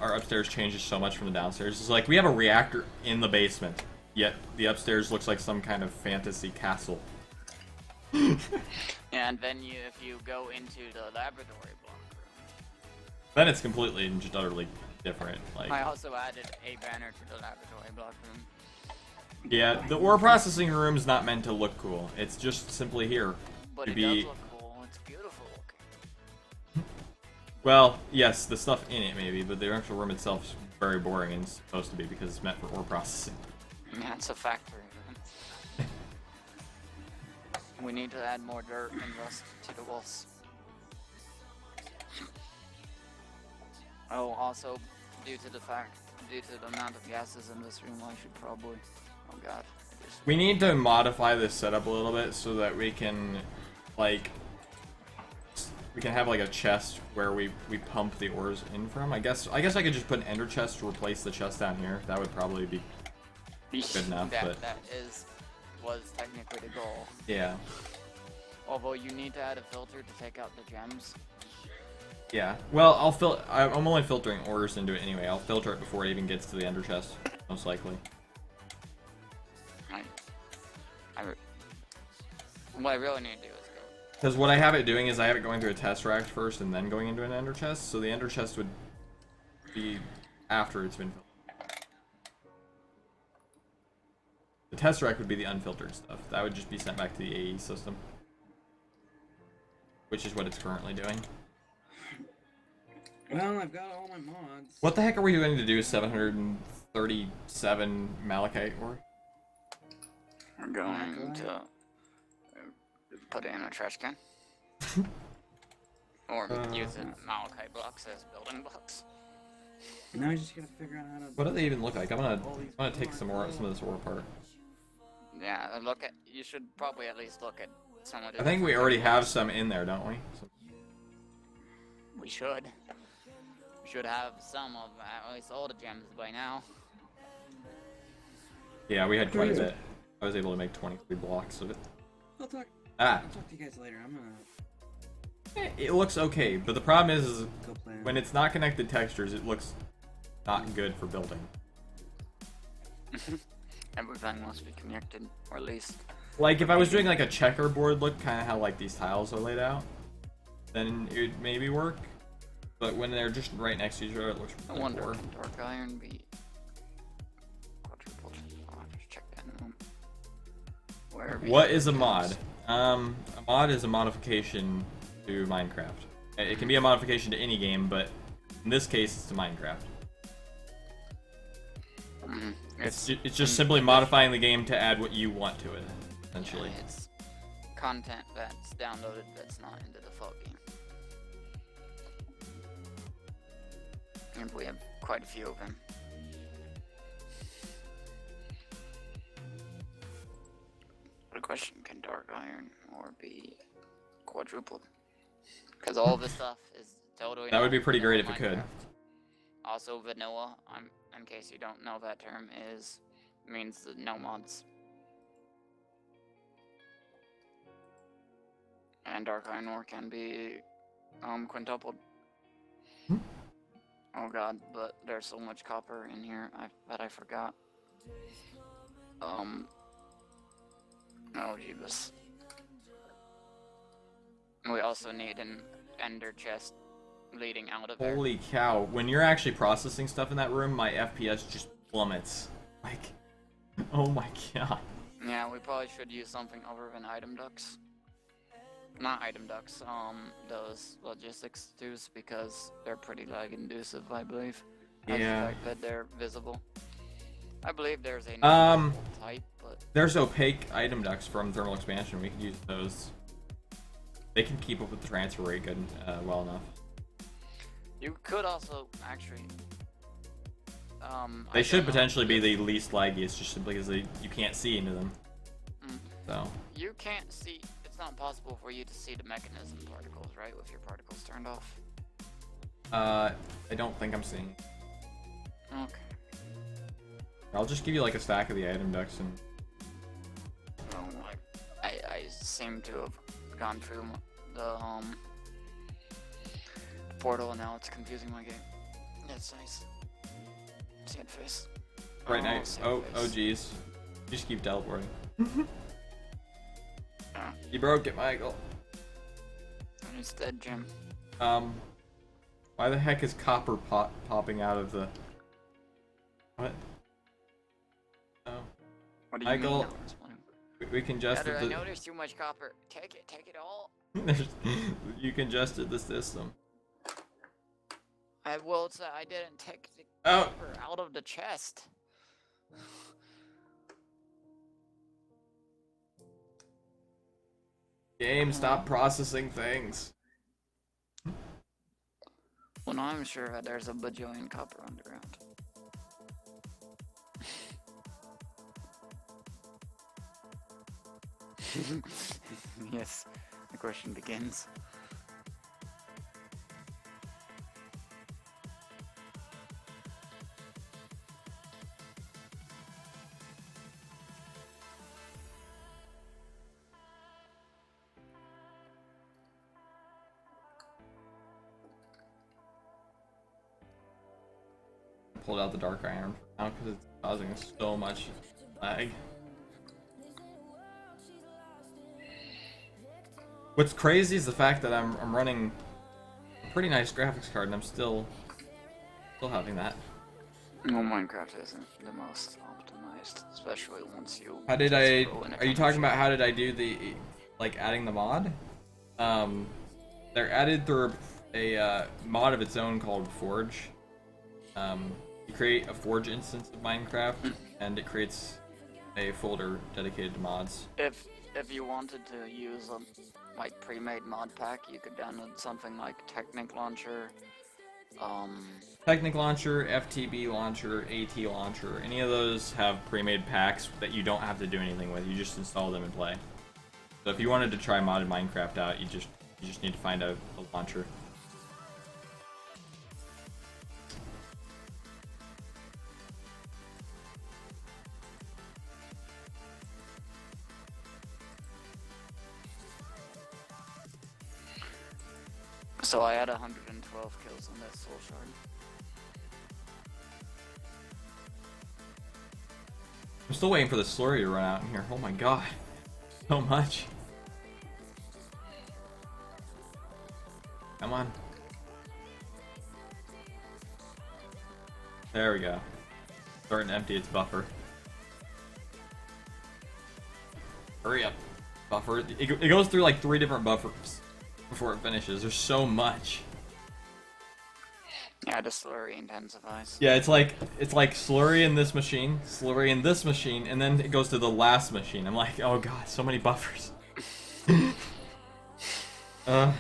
our upstairs changes so much from the downstairs. It's like we have a reactor in the basement, yet the upstairs looks like some kind of fantasy castle. And then if you go into the laboratory block room, Then it's completely and just utterly different. Like, I also added a banner to the laboratory block room. yeah, the ore processing room is not meant to look cool. It's just simply here But to it be. does look cool. It's beautiful looking. Well, yes, the stuff in it maybe, but the actual room itself is very boring and it's supposed to be because it's meant for ore processing. Yeah, it's a factory room. We need to add more dirt and rust to the walls. Oh, also, due to the amount of gases in this room, I should probably... Oh god. We need to modify this setup a little bit so that we can, like, have like a chest where we pump the ores in from. I guess I could just put an ender chest to replace the chest down here. That would probably be good enough. But That was technically the goal. yeah, Although you need to add a filter to take out the gems. yeah. Well, I'm only filtering ores into it anyway. I'll filter it before it even gets to the ender chest, most likely. What I really need to do is go. Because what I have it doing is I have it going through a tesseract first and then going into an ender chest. So the ender chest would be after it's been filtered. The tesseract would be the unfiltered stuff. That would just be sent back to the AE system, which is what it's currently doing. Well, I've got all my mods. What the heck are we going to do with 737 malachite ore? We're going to put it in a trash can. Or use malachite blocks as building blocks. Now I just gotta figure out how to... What do they even look like? I'm gonna take some of this ore apart. Yeah, you should probably at least look at some of the... I think we already have some in there, don't we? We should. We should have some of at least all the gems by now. Yeah, we had quite a bit. I was able to make 23 blocks of it. I'll talk Ah, to you guys later. I'm gonna it looks okay, but the problem is go play. when it's not connected textures, it looks not good for building. Everything must be connected, or at least... Like, if I was doing like a checkerboard look, kind of how like these tiles are laid out, then it would maybe work. But when they're just right next to each other, it looks I really wonder, poor. can dark iron be quadrupled? I'll just check that in a moment. Where What is a mod? A mod is a modification to Minecraft. It can be a modification to any game, but in this case, it's to Minecraft. It's just simply modifying the game to add what you want to it, essentially. Yeah, it's content that's downloaded that's not into the full game. And we have quite a few of them. Good question, can dark iron or be quadrupled? Because all this stuff is totally... That would not be pretty vanilla great if it could. Minecraft. Also, vanilla, in case you don't know that term, means that no mods. And Dark Iron Ore can be quintupled. Oh god, but there's so much copper in here that I forgot. Oh jeebus. We also need an ender chest leading out of there. Holy cow! When you're actually processing stuff in that room, my FPS just plummets. Like, oh my god. Yeah, we probably should use something other than item ducts. Not item ducts, those logistics tubes, because they're pretty lag inducive, I believe. As Yeah. the fact that they're visible. I believe there's a type, but There's opaque item ducts from thermal expansion. We could use those. They can keep up with the transfer rate good, well enough. you could also actually. They I should don't know potentially be if- the least laggiest, just simply because you can't see into them. Mm. So You can't see. It's not possible for you to see the mechanism particles, right? With your particles turned off. I don't think I'm seeing. Okay. I'll just give you like a stack of the item ducts and. Well, I seem to have gone through the portal, and now it's confusing my game. That's nice. Sad face. Right now. sad Oh face. geez. You just keep teleporting. Ah, You broke it, Michael. and it's dead, Jim. Why the heck is copper popping out of the? What? Oh, What do you Michael, mean? Now? we congested I the. know there's too much copper. Take it all. You congested the system. I didn't take the Oh. copper out of the chest. Game, stop processing things. Well, I'm sure that there's a bajillion copper underground. Yes, the question begins. Pulled out the dark iron now because it's causing us so much lag. What's crazy is the fact that I'm running a pretty nice graphics card and I'm still having that. Well, Minecraft isn't the most optimized, especially once you. How did just I? throw in a Are you couple talking about shit. how did I do the like adding the mod? They're added through a mod of its own called Forge. You create a Forge instance of Minecraft, and it creates a folder dedicated to mods. If you wanted to use a like pre-made mod pack, you could download something like Technic Launcher. Technic Launcher, FTB Launcher, AT Launcher, any of those have pre-made packs that you don't have to do anything with. You just install them and play. So if you wanted to try modded Minecraft out, you just need to find a launcher. So I had 112 kills on that soul shard. I'm still waiting for the slurry to run out in here. Oh my god. So much. Come on. There we go. Starting to empty its buffer. Hurry up. Buffer. It goes through like 3 different buffers before it finishes. There's so much. Yeah, the slurry intensifies. Yeah, it's like slurry in this machine, slurry in this machine, and then it goes to the last machine. I'm like, oh god, so many buffers. Now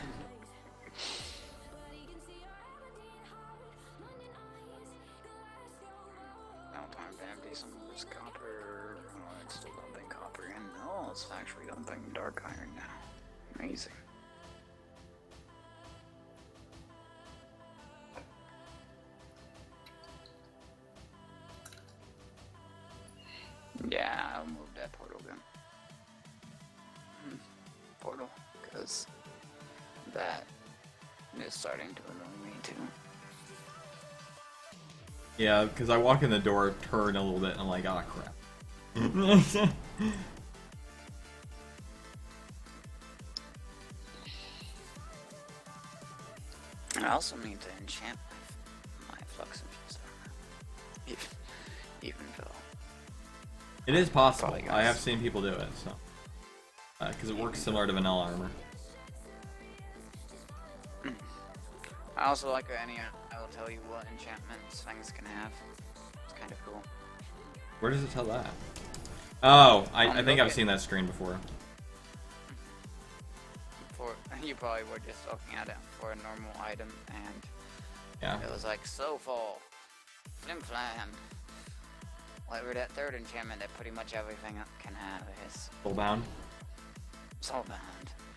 time to empty some of this copper. Oh, it's still dumping copper in. Oh, it's actually dumping dark iron now. Amazing. Yeah, I'll move that portal gun. Portal, because that is starting to annoy me too. Yeah, because I walk in the door, turn a little bit, and I'm like, ah, crap. I also need to enchant my flux infused armor. Even though. It is possible. Probably I have guys. seen people do it, so. Because it works similar to vanilla armor. I also like any. I will tell you what enchantments things can have. It's kind of cool. Where does it tell that? Oh, I think look I've at- seen that screen before. For you probably were just looking at it for a normal item, and Yeah. it was like Soulfall, Flim Flam. Whatever that third enchantment that pretty much everything can have is Soulbound. Soulbound.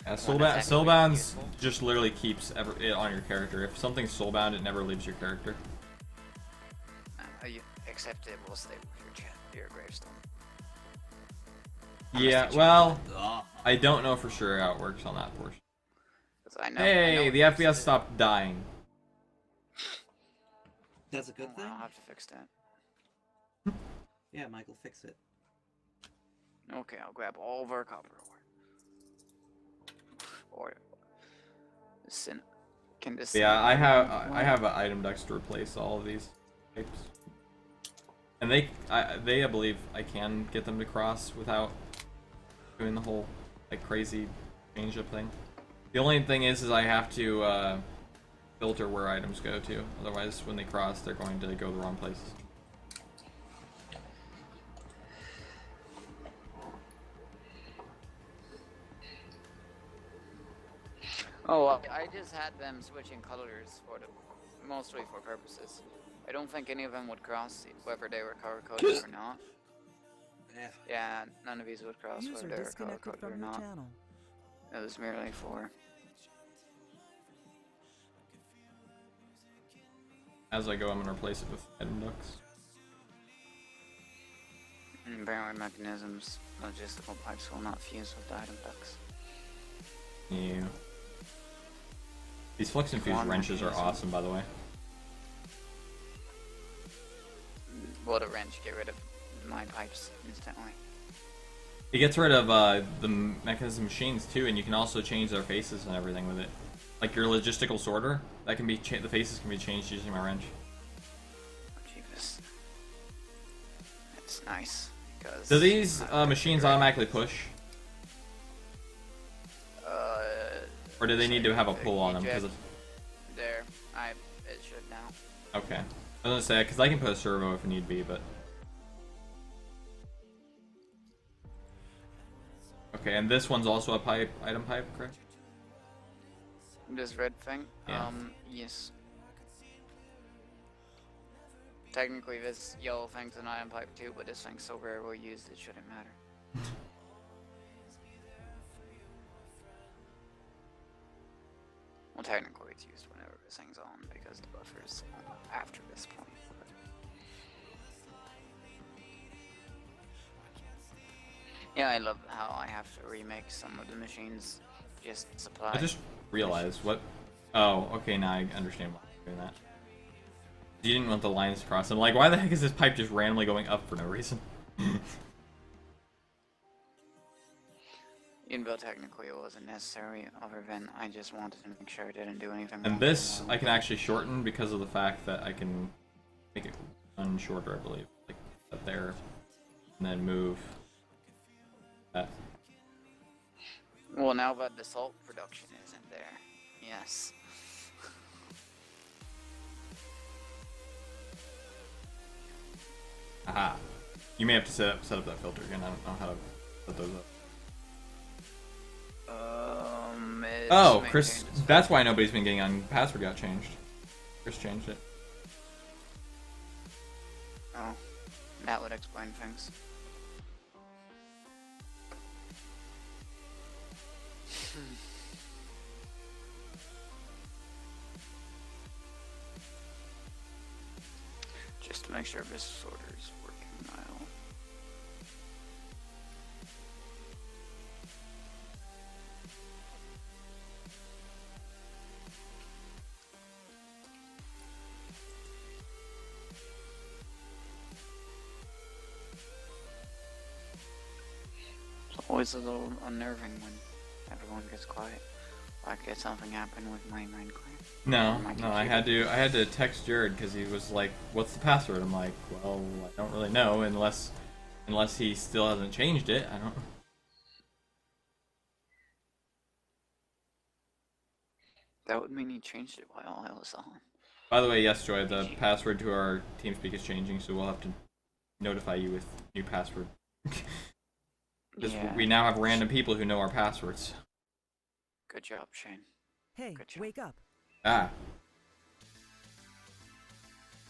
Yeah, One attack Soulbound's useful. just literally keeps it on your character. If something's Soulbound, it never leaves your character. Except it will stay with your gravestone. Yeah, well, I don't know for sure how it works on that portion. 'Cause I know. Hey, the FPS stopped dying. That's a good thing. I'll have to fix that. Yeah, Michael, fix it. Okay, I'll grab all of our copper ore. Or can this? Yeah, I have an item decks to replace all of these types, and I believe I can get them to cross without doing the whole like crazy change up thing. The only thing is I have to filter where items go to. Otherwise, when they cross, they're going to go the wrong places. Oh, I just had them switching colors mostly for purposes. I don't think any of them would cross whether they were color coded or not. Yeah. Yeah, none of these would cross whether User they were color disconnected coded or from your not. channel. It was merely for. As I go, I'm gonna replace it with item ducks. Apparently mechanisms, logistical pipes will not fuse with the item ducts. Yeah. These flux infused One wrenches are mechanism. awesome, by the way. What a wrench, get rid of my pipes instantly. It gets rid of the mechanism machines too, and you can also change their faces and everything with it. Like your logistical sorter, that can be the faces can be changed using my wrench. Oh, Jesus. It's nice, because... Do these machines automatically push, or do they need to have a pull on them? Because There, it should now. okay, I was gonna say because I can put a servo if need be, but okay. And this one's also a item pipe, correct? This red thing? Yeah. Yes. Technically this yellow thing's an iron pipe too, but this thing's so rarely used it shouldn't matter. Well, technically it's used whenever this thing's on, because the buffer's after this point. But... yeah, I love how I have to remake some of the machines just supply. I just realized what. Oh, okay. Now I understand why I'm doing that. You didn't want the lines to cross. I'm like, why the heck is this pipe just randomly going up for no reason? Even though technically it wasn't necessary, other than I just wanted to make sure I didn't do anything And wrong. this I can actually shorten because of the fact that I can make it one shorter, I believe, like up there, and then move that. Well, now that the salt production isn't there, yes. Aha! You may have to set up that filter again. I don't know how to set those up. It's Oh, Chris, maintained as that's why nobody's been getting on. Password got changed. Chris changed it. oh, that would explain things. Just to make sure this sorter is working well. always a little unnerving when everyone gets quiet. Like did something happen with my Minecraft? No, My no, I computer? had to text Jared because he was like, "What's the password?" I'm like, "Well, I don't really know unless he still hasn't changed it. I don't." That would mean he changed it while I was on. By the way, yes, Joy, the password to our TeamSpeak is changing, so we'll have to notify you with new password. Because Yeah. we now have random people who know our passwords. Good job, Shane. Hey, Good job. wake up. Ah.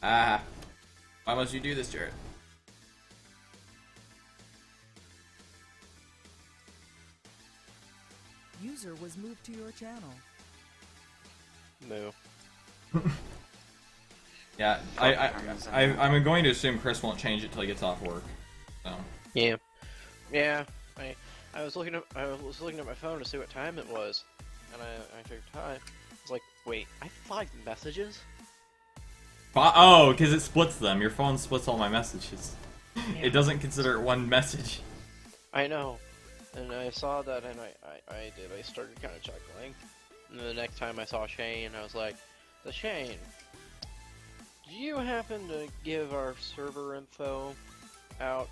Ah. Why must you do this, Jared? User was moved to your channel. No. Yeah, I'm going to assume Chris won't change it till he gets off work. So. Yeah. Yeah. I was looking at my phone to see what time it was, and I checked time. I was like, wait, I have 5 messages? Oh, because it splits them. Your phone splits all my messages. It doesn't consider it one message. I know. And I saw that, and I did. I started kind of chuckling. And the next time I saw Shane, I was like, "So Shane, do you happen to give our server info out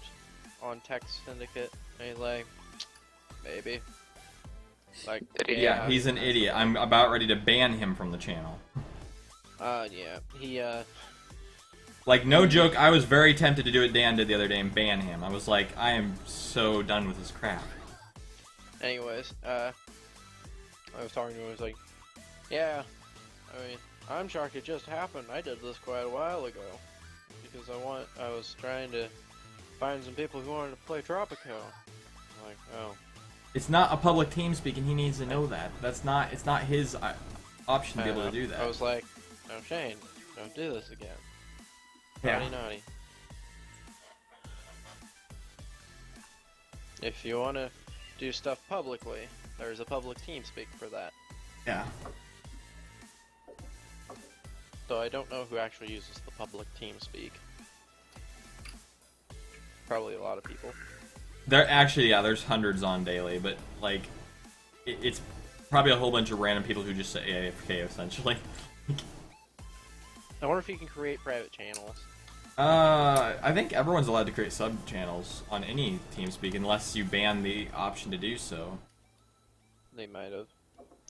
on Text Syndicate?" And he's like, "Maybe." Like, Yeah, he's an idiot. I'm about ready to ban him from the channel. Yeah. He, Like, no joke, I was very tempted to do what Dan did the other day and ban him. I was like, I am so done with this crap. Anyways, I was talking to him, I was like, yeah, I mean, I'm shocked it just happened. I did this quite a while ago. Because I was trying to find some people who wanted to play Tropico. I'm like, oh. It's not a public team speaking, he needs to know that. It's not his option to be able to do that. I was like, no, Shane, don't do this again. Yeah. Naughty, naughty. If you want to do stuff publicly, there's a public TeamSpeak for that. Yeah. Though I don't know who actually uses the public TeamSpeak. Probably a lot of people. There actually, yeah, there's hundreds on daily, but like, it's probably a whole bunch of random people who just say AFK essentially. I wonder if you can create private channels. I think everyone's allowed to create sub channels on any TeamSpeak unless you ban the option to do so. They might have.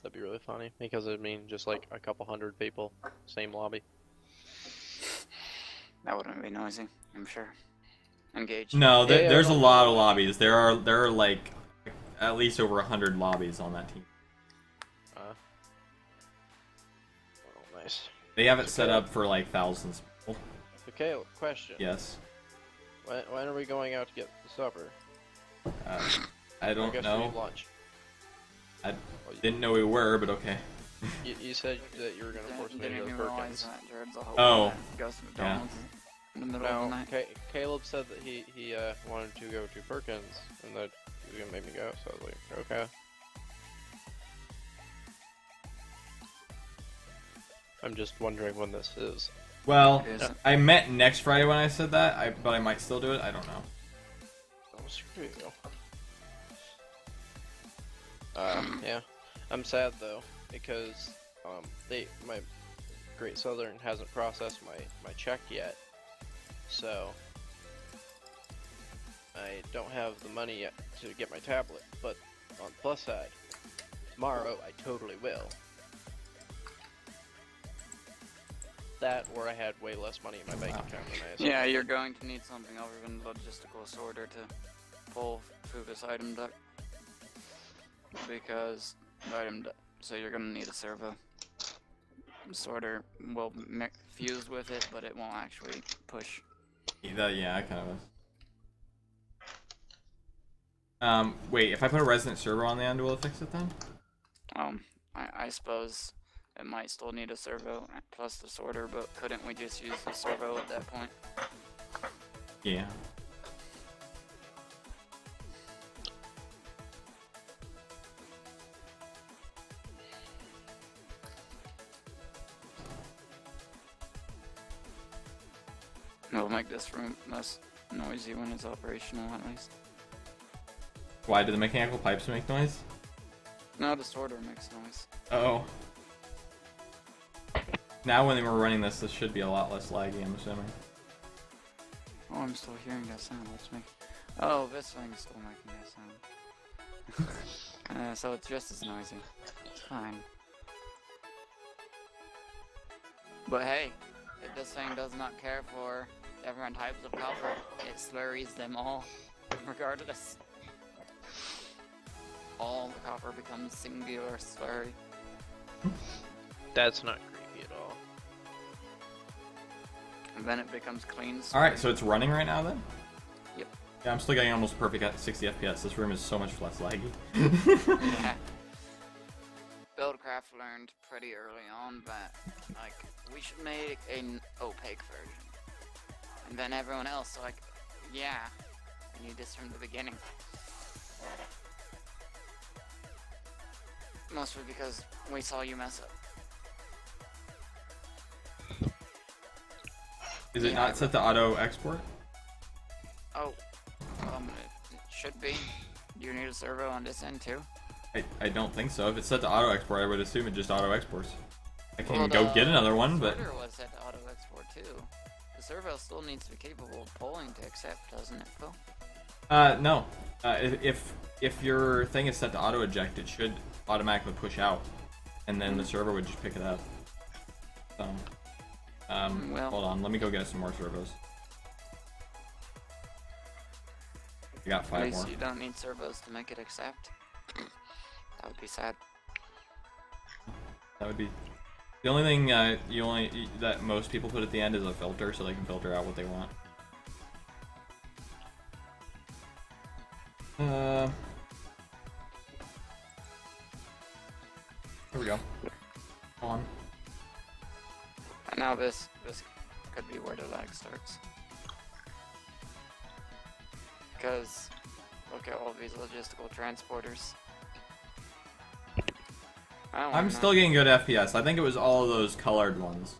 That'd be really funny because it'd mean just like a couple hundred people, same lobby. That wouldn't be noisy, I'm sure. Engage. No, Yeah, there's a no. lot of lobbies. There are like at least over 100 lobbies on that team. Oh, nice. They have it set up for like thousands of people. Okay, question. Yes. When are we going out to get the supper? I don't guess know. we need lunch. I didn't know we were, but okay. You said that you were gonna force me to Didn't go to even realize Perkins. that Jared's a whole Oh. goes to McDonald's in the middle of the No, night. Caleb said that he wanted to go to Perkins and that he was gonna make me go. So I was like, okay. I'm just wondering when this is. Well, It isn't. I meant next Friday when I said that, but I might still do it. I don't know. Oh, screw you. Yeah. I'm sad though because my Great Southern hasn't processed my check yet, so I don't have the money yet to get my tablet. But on the plus side, tomorrow I totally will. That or I had way less money in my bank account than I Yeah, you're going to need something other than logistical sorter to pull Fuga's item duct. Because so you're gonna need a servo. Sorter will fuse with it, but it won't actually push. Yeah, I kind of. Wait, if I put a resident servo on the end, will it fix it then? I suppose it might still need a servo plus the sorter, but couldn't we just use the servo at that point? Yeah. It'll make this room less noisy when it's operational, at least. Why do the mechanical pipes make noise? No, the sorter makes noise. Oh. Now when we're running this should be a lot less laggy, I'm assuming. Oh, I'm still hearing that sound. Let's make. Oh, this thing's still making that sound. So it's just as noisy. It's fine. But hey, if this thing does not care for different types of copper, it slurries them all, regardless. All the copper becomes singular slurry. That's not creepy at all. And then it becomes clean slurry. Alright, so it's running right now then? Yep. Yeah, I'm still getting almost perfect at 60 FPS. This room is so much less laggy. Yeah. Buildcraft learned pretty early on that, like, we should make an opaque version. And then everyone else, like, yeah, we need this from the beginning. Mostly because we saw you mess up. Is it Yeah, not set to auto export? Oh, it should be. Do you need a servo on this end too? I don't think so. If it's set to auto export, I would assume it just auto exports. I can Well, go the get another one, but sorter was set to auto export too. The servo still needs to be capable of polling to accept, doesn't it, Phil? no. If your thing is set to auto eject, it should automatically push out, and then the server would just pick it up. So, Well, hold on. Let me go get some more servos. We got at 5 least more. you don't need servos to make it accept. That would be sad. That would be the only thing that most people put at the end is a filter, so they can filter out what they want. Here we go. On. And now this could be where the lag starts. Because look at all these logistical transporters. I don't I'm wanna still know. getting good FPS. I think it was all of those colored ones.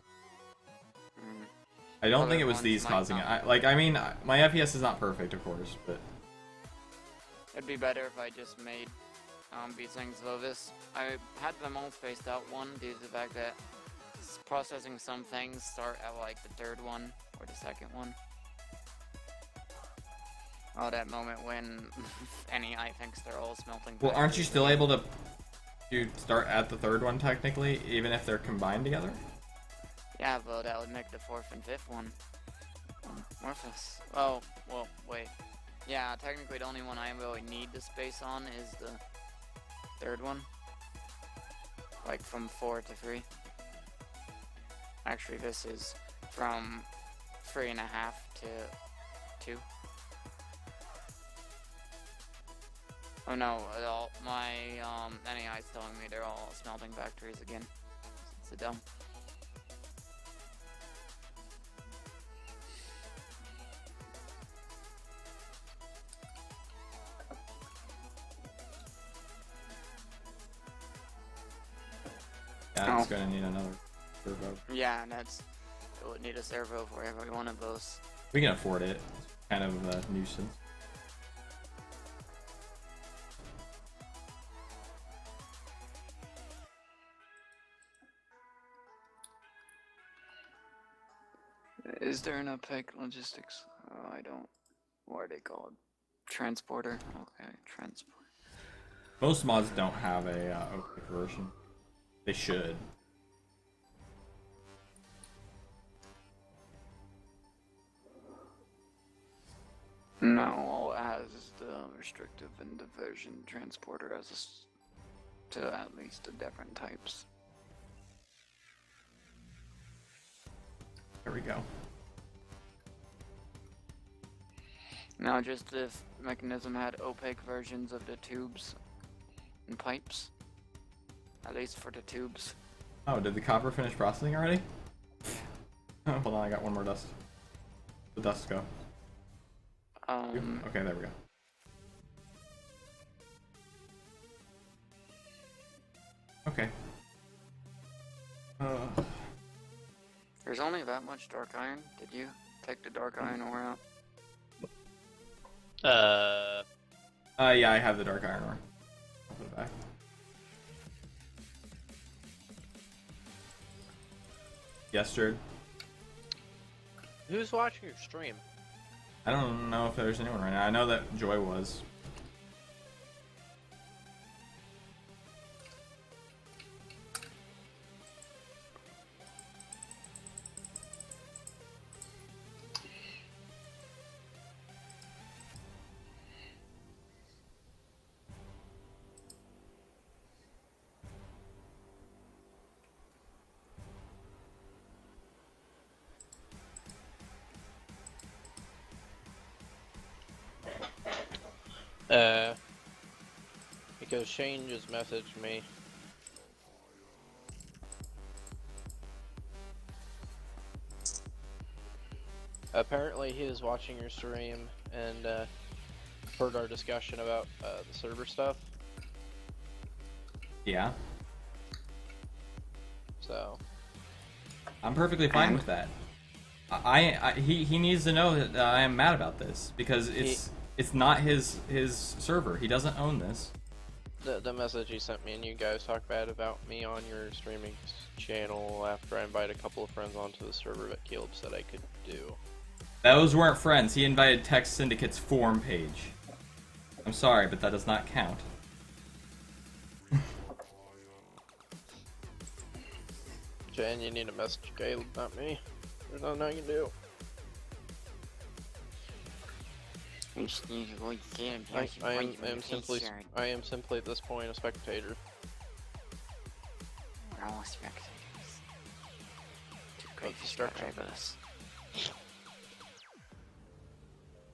Mm. I don't Colored think it was ones these might causing it. not. I mean, my FPS is not perfect, of course, but It'd be better if I just made these things though. I had them all spaced out, one due to the fact that processing some things start at like the third one or the second one. Oh, that moment when NEI thinks they're all smelting. well, aren't you factories still again. able to start at the third one technically, even if they're combined together? Yeah, but that would make the fourth and fifth one worthless. Oh, well, wait. Yeah, technically the only one I really need the space on is the third one. Like from 4 to 3. Actually, this is from 3.5 to 2. Oh no, my NEI is telling me they're all smelting factories again. It's a dumb. Yeah, it's Oh. gonna need another servo. Yeah, and it would need a servo for every one of those. We can afford it. It's kind of a nuisance. Is there an opaque logistics? I don't. What are they called? Transporter? Okay, transport. Most mods don't have a opaque version. They should. No, all it has is the restrictive and diversion transporter as to at least the different types. There we go. Now, just if Mechanism had opaque versions of the tubes and pipes, at least for the tubes. Oh, did the copper finish processing already? Oh, hold on, I got one more dust. The dust go. Okay, there we go. Okay. There's only that much dark iron. Did you take the dark iron ore out? Yeah, I have the dark iron ore. I'll put it back. Yes, Jared. Who's watching your stream? I don't know if there's anyone right now. I know that Joy was. Because Shane just messaged me. Apparently he was watching your stream and heard our discussion about the server stuff. Yeah. So. I'm perfectly fine with that. He needs to know that I am mad about this because it's not his server. He doesn't own this. The message he sent me and you guys talk bad about me on your streaming channel after I invited a couple of friends onto the server that Caleb said I could do. Those weren't friends. He invited Tech Syndicate's forum page. I'm sorry, but that does not count. Jen, you need to message Caleb, not me. There's nothing I can do. I am simply at this point a spectator. We're all spectators. Of destruction.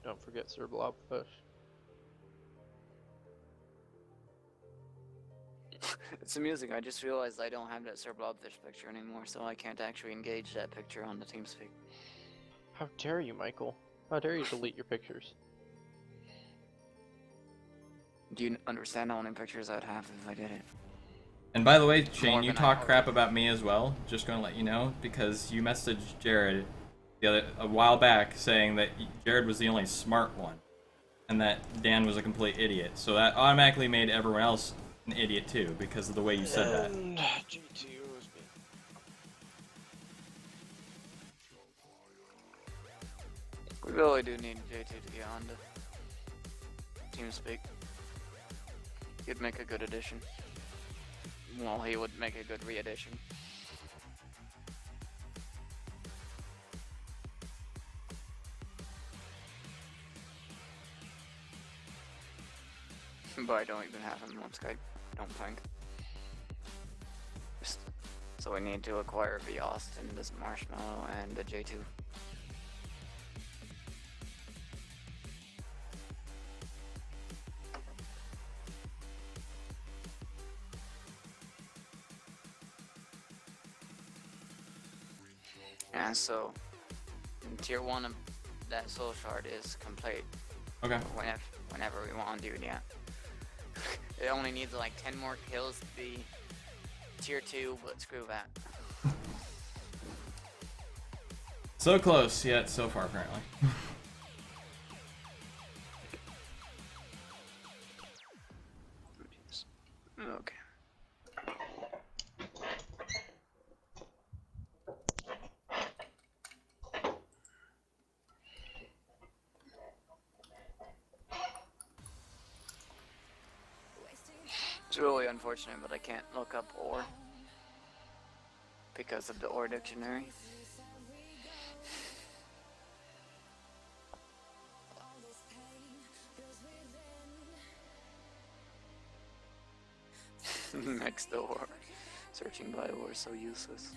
Don't forget Sir Blobfish. It's amusing, I just realized I don't have that Sir Blobfish picture anymore, so I can't actually engage that picture on the TeamSpeak. How dare you, Michael? How dare you delete your pictures? Do you understand how many pictures I'd have if I did it? And by the way, Shane, you than I talk already- crap about me as well. Just gonna let you know because you messaged Jared a while back saying that Jared was the only smart one, and that Dan was a complete idiot. So that automatically made everyone else an idiot too because of the way you said that. And G2 is me. We really do need J2 to get on to TeamSpeak. He'd make a good addition. Well, he would make a good re-addition. But I don't even have him on Skype, I don't think. So we need to acquire V Austin, this Marshmallow, and the J2. And so, tier 1 of that soul shard is complete. Okay. Whenever we want to do that. It only needs like 10 more kills to be tier 2, but screw that. So close, yet so far apparently. Okay. It's really unfortunate, but I can't look up ore because of the ore dictionary. Next door. Searching by ore is so useless.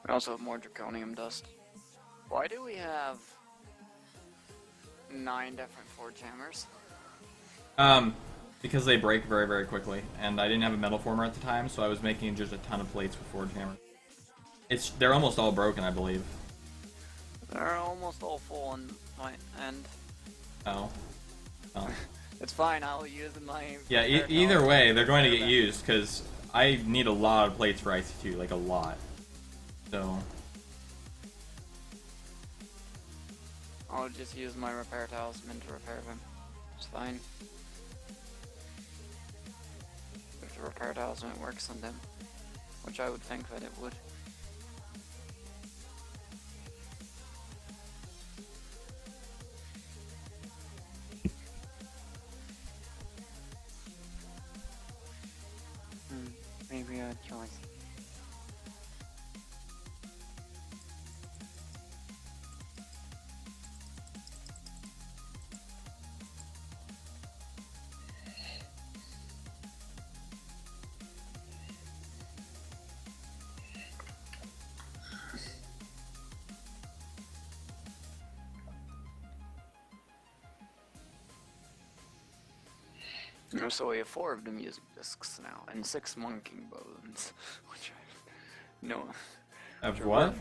We also have more draconium dust. Why do we have 9 different forge hammers? Because they break very, very quickly, and I didn't have a metal former at the time, so I was making just a ton of plates with Forge Hammer. They're almost all broken, I believe. They're almost all full on my end. Oh. Oh. It's fine, I'll use my... Yeah, either way, they're going to get used, because I need a lot of plates for IC2, like a lot. So... I'll just use my repair talisman to repair them. It's fine. If the repair talisman works on them. Which I would think that it would. Maybe a choice. So we have 4 of the music discs now, and 6 monkey bones, which I no. Of what?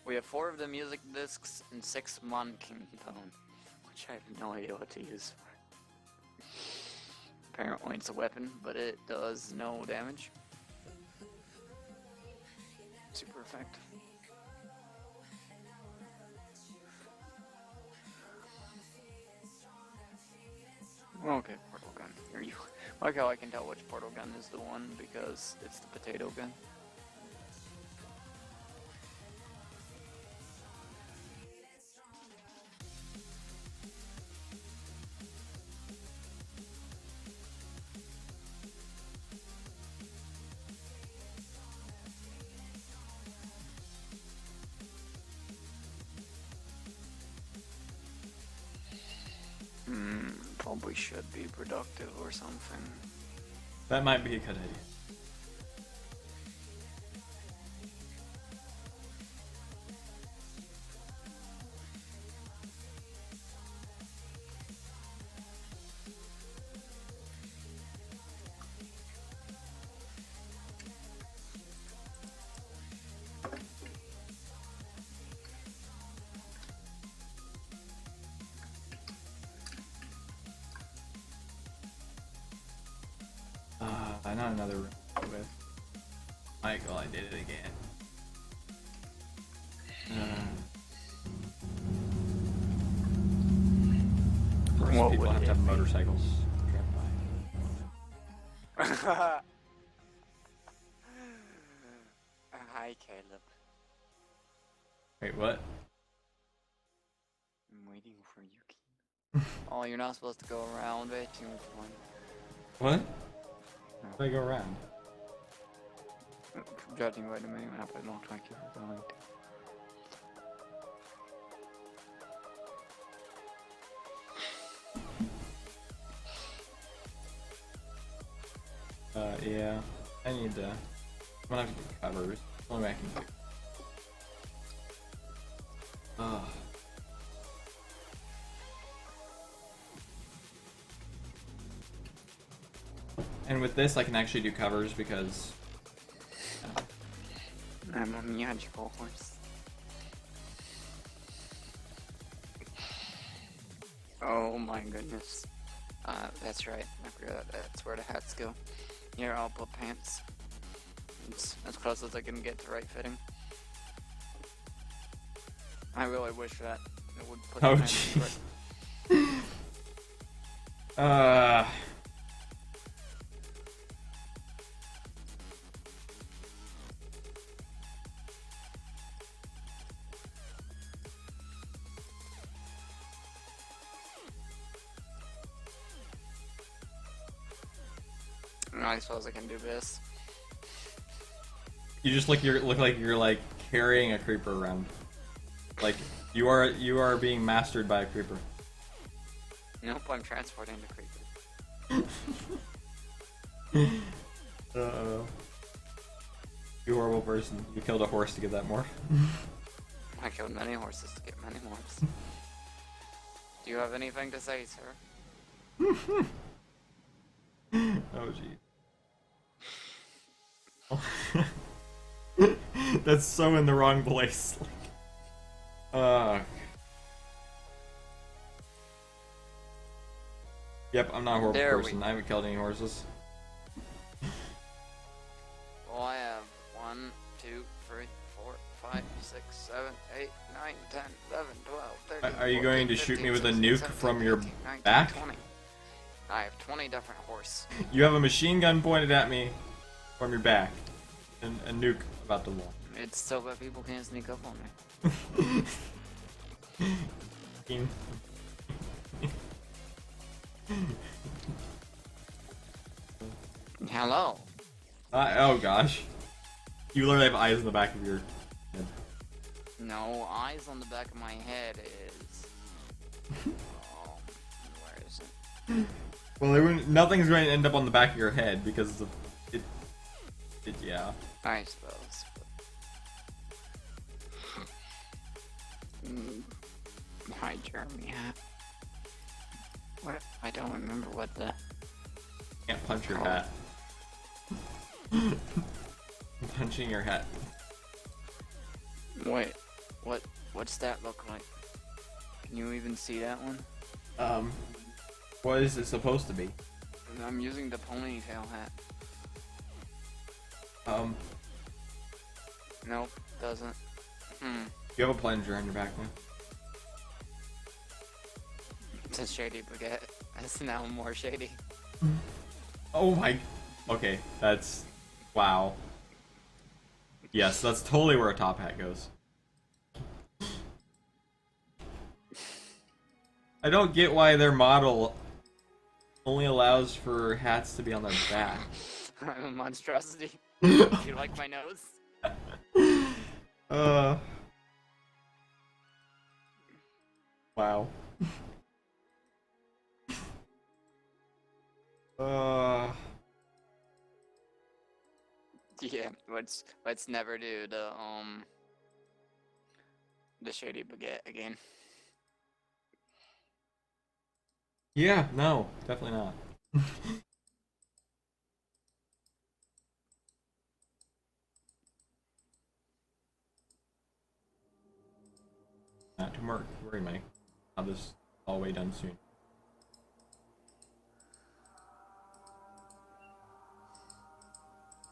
We have 4 of the music discs and 6 monkey bone, which I have no idea what to use for. Apparently it's a weapon, but it does no damage. Super effective. Okay, portal gun. Here you. Like how I can tell which portal gun is the one because it's the potato gun. Probably should be productive or something. That might be a good idea. Not another room with Michael. I did it again. First, What people would have to it have be? motorcycles driven by. Hi, Caleb. Wait, what? I'm waiting for you, Keen. Oh, you're not supposed to go around it. You're fine. What? How do I go around? Judging by the minimap, it looks like you were going to. Yeah. I need to... I'm gonna have to do covers. Only way I can do. And with this, I can actually do covers because... I'm a magical horse. Oh my goodness. That's right. I forgot that's where the hats go. Here, I'll put pants. It's as close as I can get to right fitting. I really wish that it would put Oh, the pants jeez. right. I suppose I can do this. You just look like you're like carrying a creeper around. Like you are being mastered by a creeper. Nope, I'm transporting the creeper. Uh-oh. You horrible person. You killed a horse to get that morph. I killed many horses to get many morphs. Do you have anything to say, sir? geez. That's so in the wrong place. Yep, I'm not a horrible There we- person. I haven't killed any horses. Well, I have 1, 2, 3, 4, 5, 6, 7, 8, 9, 10, 11, 12, 13. Are you 14, going to shoot 15, me with a 16, nuke 17, from your 18, 19, back? 20. I have 20 different horse. You have a machine gun pointed at me from your back, and a nuke about to launch. It's so that people can't sneak up on me. Hello. Oh gosh. You literally have eyes in the back of your head. No, eyes on the back of my head is. Oh, where is it? Well, nothing's going to end up on the back of your head because of it. Yeah. I suppose. Hi, Jeremy hat. What? I don't remember what the. Can't punch your hat. I'm punching your hat. Wait, what's that look like? Can you even see that one? What is it supposed to be? I'm using the ponytail hat. Nope, doesn't. You have a plunger on your back now. It's a shady baguette. That's now more shady. Oh my. Okay, that's. Wow. Yes, that's totally where a top hat goes. I don't get why their model only allows for hats to be on their back. I'm a monstrosity. Do you like my nose? Wow. Yeah, let's never do the shady baguette again. Yeah, no, definitely not. Not too worry, Mike. I'll have this all the way done soon.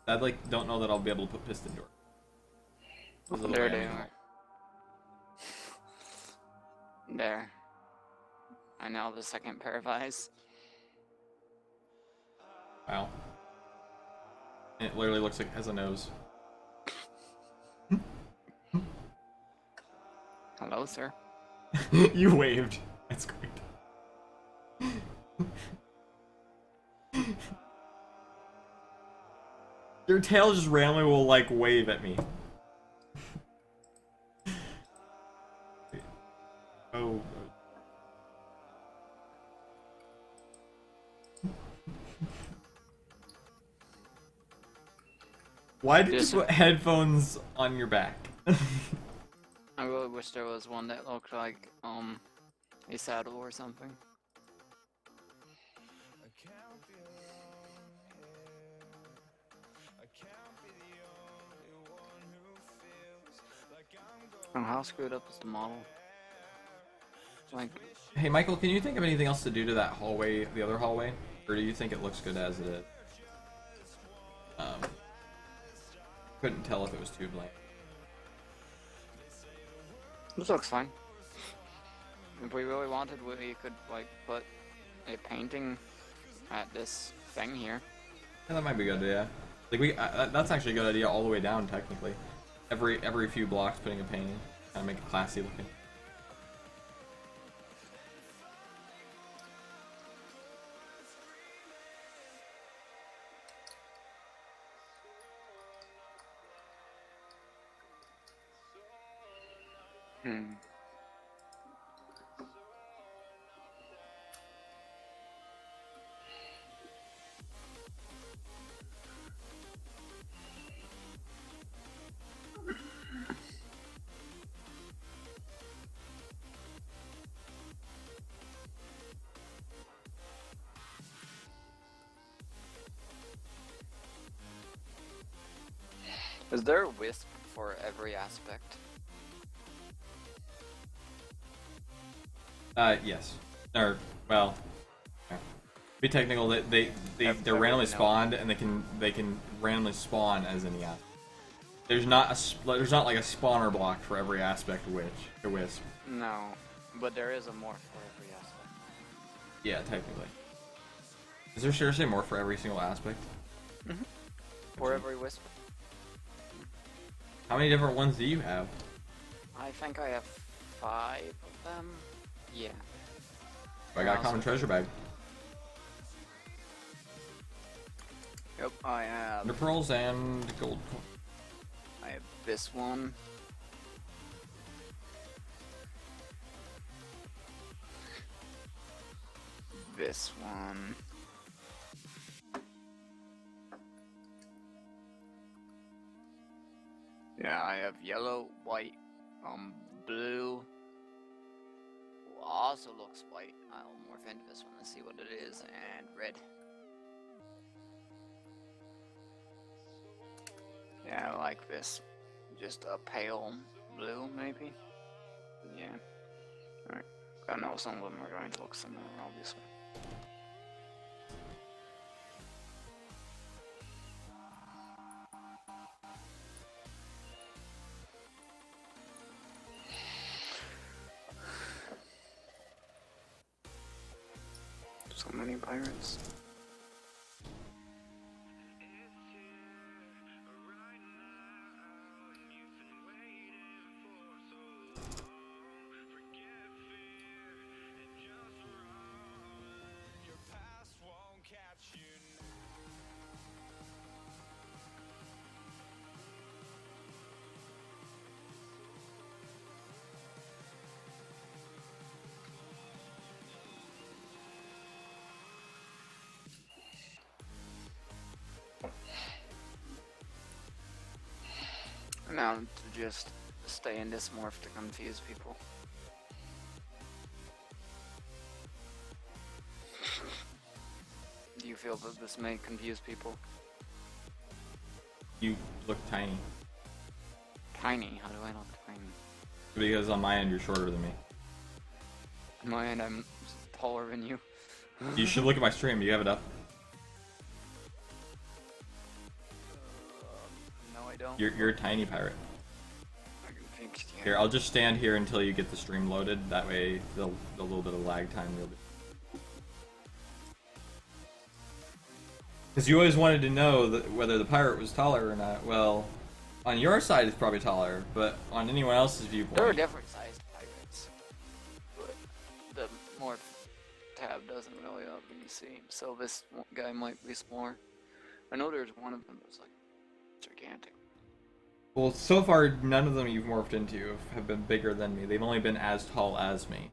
I don't know that I'll be able to put piston door. There they are. There. I know the second pair of eyes. Wow. And it literally looks like it has a nose. Hello, sir. You waved. That's great. Your tail just randomly will wave at me. Oh. Why did you put headphones on your back? I really wish there was one that looked like a saddle or something. Oh, how screwed up is the model? Hey Michael, can you think of anything else to do to that hallway, the other hallway? Or do you think it looks good as it is? Couldn't tell if it was too blank. This looks fine. If we really wanted, we could put a painting at this thing here. Yeah, that might be a good idea. That's actually a good idea all the way down, technically. Every few blocks, putting a painting, kind of make it classy looking. Is there a wisp for every aspect? Yes. Or, well, yeah. Be technical, they're randomly spawned, and they can randomly spawn as any aspect. There's not like a spawner block for every aspect wisp. No, but there is a morph for every aspect. Yeah, technically. Is there seriously more for every single aspect? Mm-hmm. For every wisp. How many different ones do you have? I think I have 5 of them. Yeah. I got a common treasure bag. Yep, I have. Ender pearls and gold coin. I have this one. This one. Yeah, I have yellow, white, blue. Also looks white. I'll morph into this one and see what it is, and red. Yeah, I like this. Just a pale blue, maybe? Yeah. Alright. I know some of them are going to look similar, obviously. So many pirates. Now to just stay in this morph to confuse people. Do you feel that this may confuse people? You look tiny. Tiny? How do I look tiny? Because on my end you're shorter than me. On my end I'm taller than you. You should look at my stream. Do you have it up? No, I don't. You're a tiny pirate. I can think, yeah. Here, I'll just stand here until you get the stream loaded. That way, the little bit of lag time you'll be. Because you always wanted to know whether the pirate was taller or not. Well, on your side it's probably taller, but on anyone else's viewpoint... There are different sized pirates, but the morph tab doesn't really let me see, so this guy might be smaller. I know there's one of them that's like gigantic. Well, so far, none of them you've morphed into have been bigger than me. They've only been as tall as me.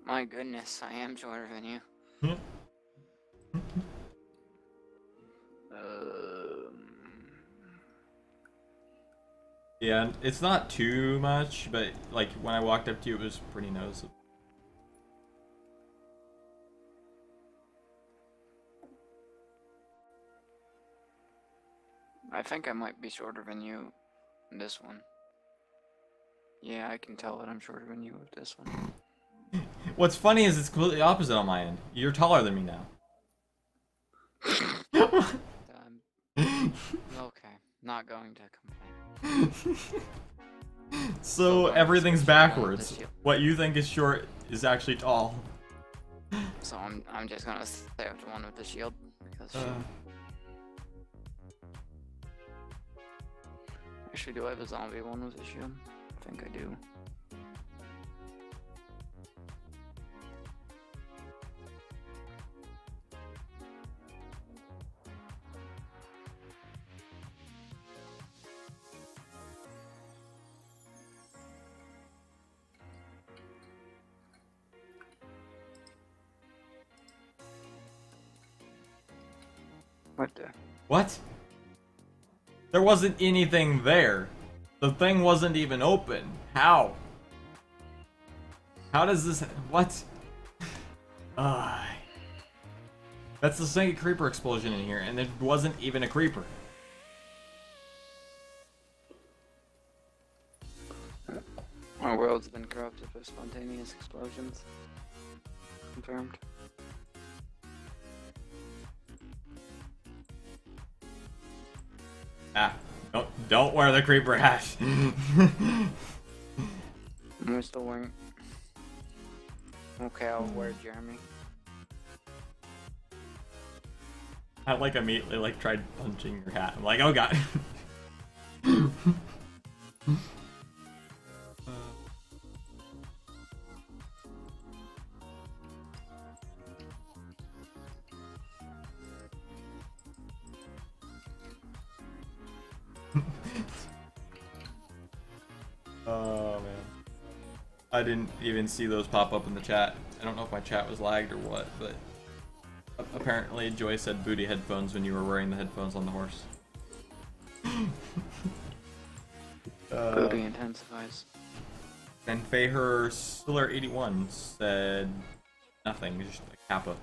My goodness, I am shorter than you. Yeah, it's not too much, but like when I walked up to you, it was pretty noticeable. I think I might be shorter than you in this one. Yeah, I can tell that I'm shorter than you with this one. What's funny is it's completely opposite on my end. You're taller than me now. Okay, not going to complain. So everything's backwards. What you think is short is actually tall. So I'm just gonna stay with the one with the shield because. Actually, do I have a zombie one with a shield? I think I do. What the? What? There wasn't anything there. The thing wasn't even open. How? How does this... What? That's the second creeper explosion in here, and it wasn't even a creeper. Our world's been corrupted with spontaneous explosions. Confirmed. Ah, don't wear the creeper hat. We're still wearing. Okay, I'll wear Jeremy. I like immediately like tried punching your hat. I'm like, oh god. Oh man. I didn't even see those pop up in the chat. I don't know if my chat was lagged or what, but apparently Joy said booty headphones when you were wearing the headphones on the horse. Booty intensifies. And Faher Stiller 81 said nothing, just a kappa.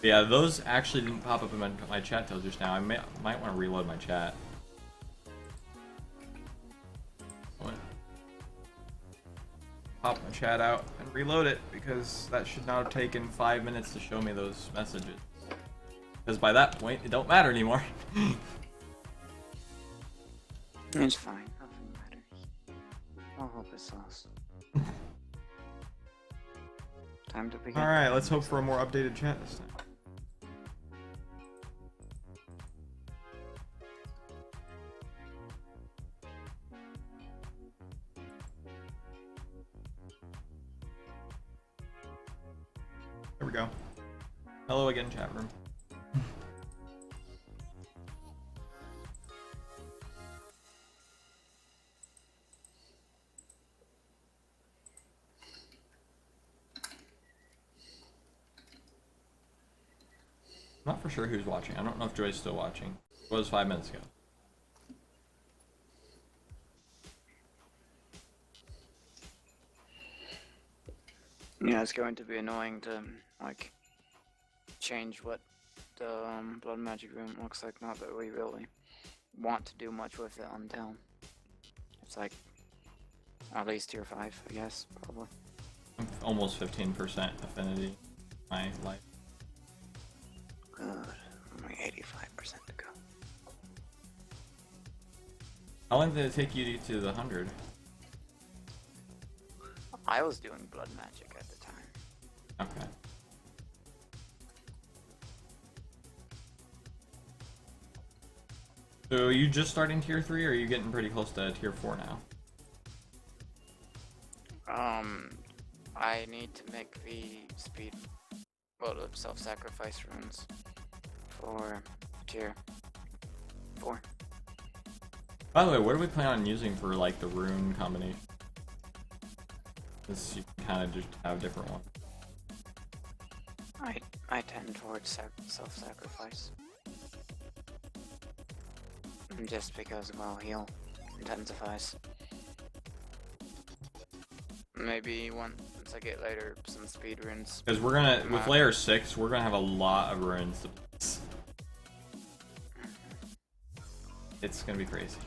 Yeah, those actually didn't pop up in my chat till just now. I might want to reload my chat. What? Pop my chat out and reload it because that should not have taken 5 minutes to show me those messages. Because by that point, it don't matter anymore. It's fine. Nothing matters. All hope is lost. Time to begin. Alright, let's hope for a more updated chat this time. There we go. Hello again, chat room. I'm not for sure who's watching. I don't know if Joy's still watching. It was 5 minutes ago. Yeah, it's going to be annoying to, like, change what the Blood Magic room looks like. Not that we really want to do much with it until it's like at least tier 5, I guess, probably. I'm almost 15% affinity my life. Good. Only 85% to go. How long did it take you to the 100? I was doing Blood Magic at the time. Okay. So are you just starting tier 3 or are you getting pretty close to tier 4 now? I need to make the speed, well, the self-sacrifice runes for tier 4. By the way, what do we plan on using for like the rune combination? Because you can kind of just have different ones. I tend towards self-sacrifice. Just because, well, heal intensifies. Maybe once I get later some speed runes. Because we're gonna, with layer 6, we're gonna have a lot of runes to place. It's gonna be crazy.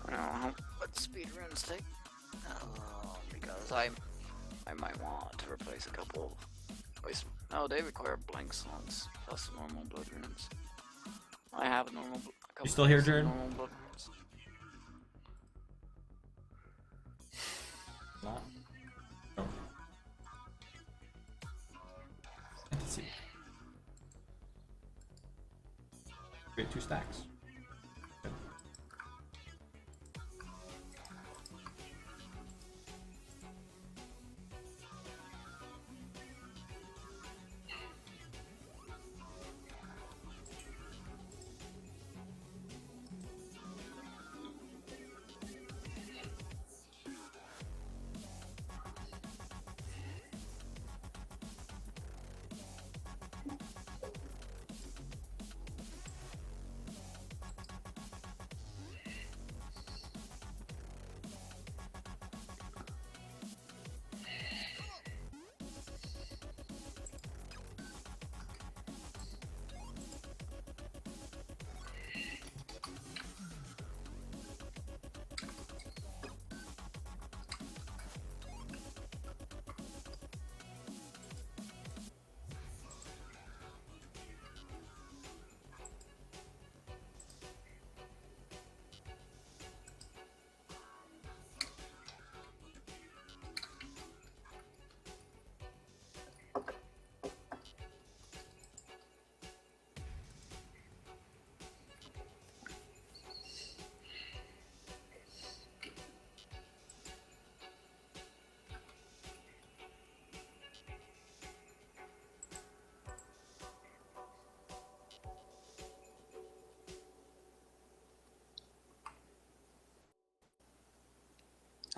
I don't know what speed runes take. Because I might want to replace a couple. No, they require blank slots plus normal blood runes. I have a normal. A couple You still here, of Jared? normal blood runes. Not. Oh. Let's see. Create 2 stacks. Good.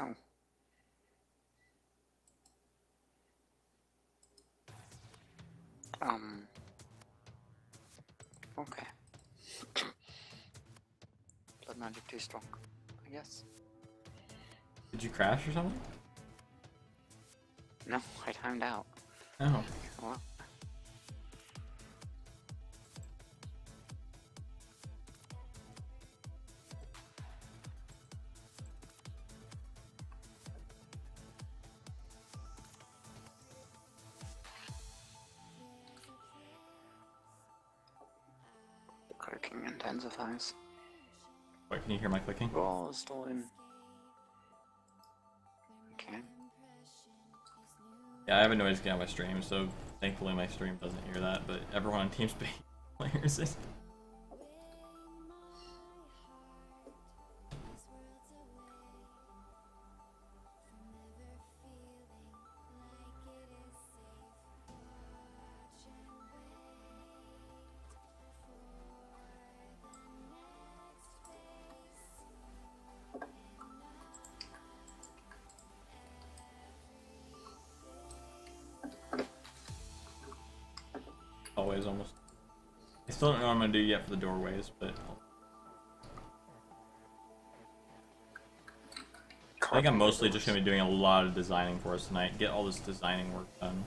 Oh. Okay. Blood magic too strong, I guess. Did you crash or something? No, I timed out. Oh. Well, clicking intensifies. Wait, can you hear my clicking? Oh, still in. Okay. Yeah, I have a noise again on my stream, so thankfully my stream doesn't hear that, but everyone on TeamSpeak hears it. Always almost. I still don't know what I'm gonna do yet for the doorways, but I think I'm mostly just gonna be doing a lot of designing for us tonight. Get all this designing work done.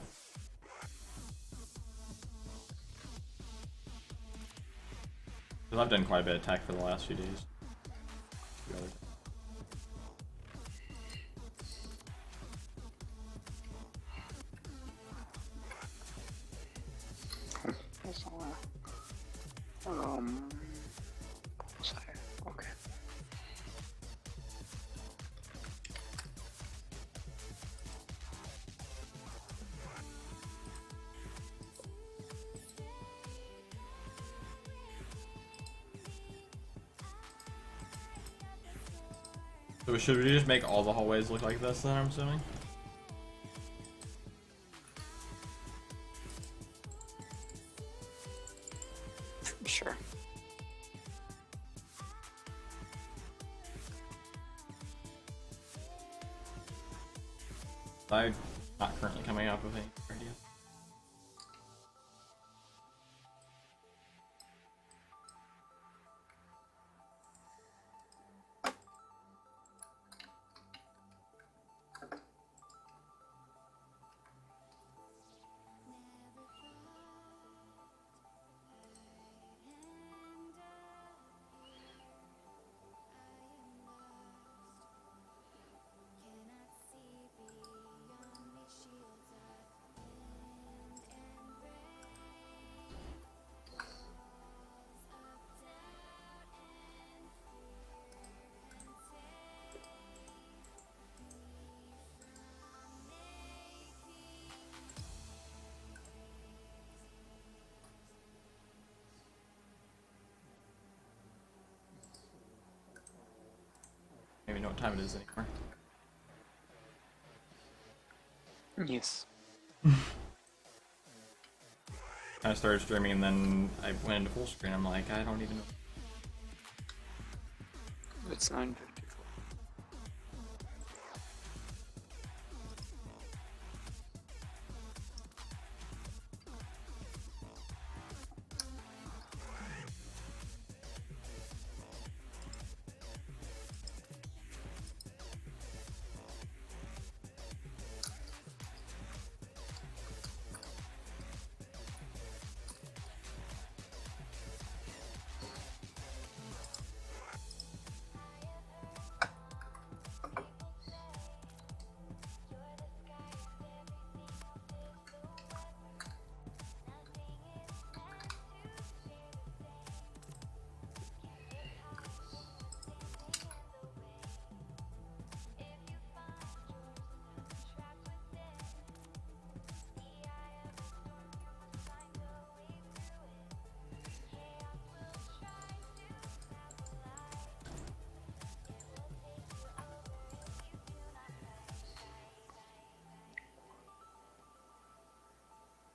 Because I've done quite a bit of tech for the last few days. That's all sorry. Okay. So should we just make all the hallways look like this then, I'm assuming? Sure. I'm not currently coming up with any idea. Maybe know what time it is anymore. Yes. I started streaming and then I went into full screen. I'm like, I don't even know. It's 9:54.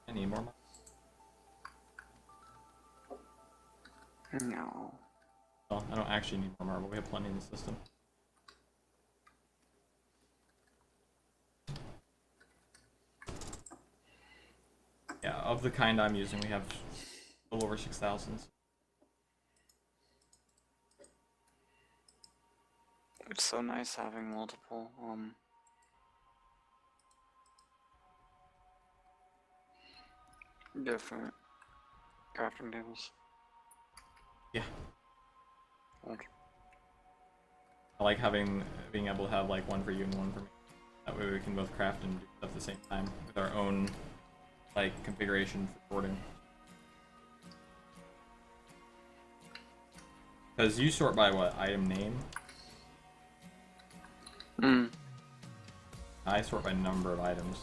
I need more. No. Well, I don't actually need more marble. We have plenty in the system. of the kind I'm using, we have a little over 6,000. It's so nice having multiple different crafting tables. Yeah. Okay. I like being able to have like one for you and one for me. That way we can both craft and do stuff at the same time with our own like configuration for sorting. Because you sort by what? Item name? I sort by number of items.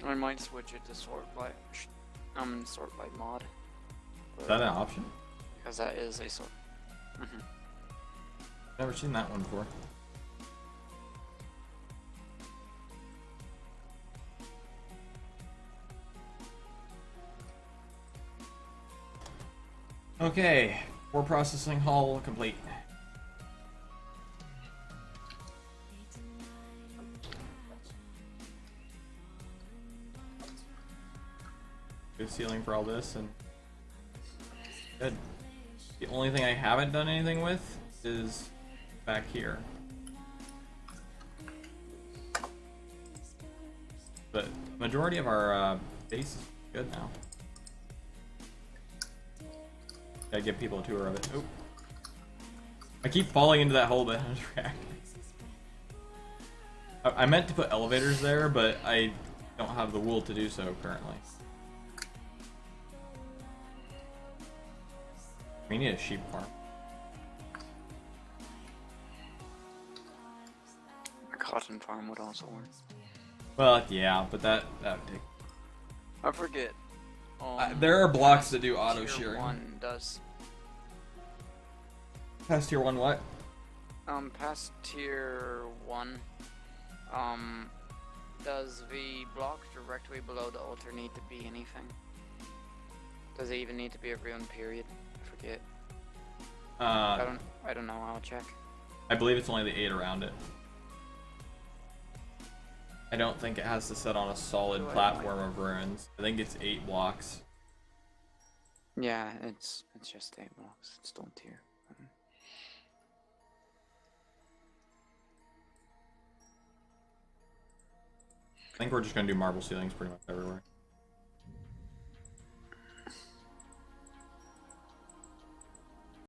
I might switch it to sort by mod. Is that an option? Because that is a sort. Never seen that one before. Okay, ore processing hall complete. Good ceiling for all this, and good. The only thing I haven't done anything with is back here. But majority of our base is good now. Gotta give people a tour of it. Oop. I keep falling into that hole, but I'm just reacting. I meant to put elevators there, but I don't have the wool to do so currently. We need a sheep farm. A cotton farm would also work. Well, yeah, but that would take. I forget. There are blocks that do auto Tier shearing. 1 does. Past tier 1 what? Past tier 1, does the block directly below the altar need to be anything? Does it even need to be a rune period? I forget. I don't know, I'll check. I believe it's only the 8 around it. I don't think it has to set on a solid platform of ruins. I think it's 8 blocks. Yeah, it's just 8 blocks. It's still tier. I think we're just gonna do marble ceilings pretty much everywhere.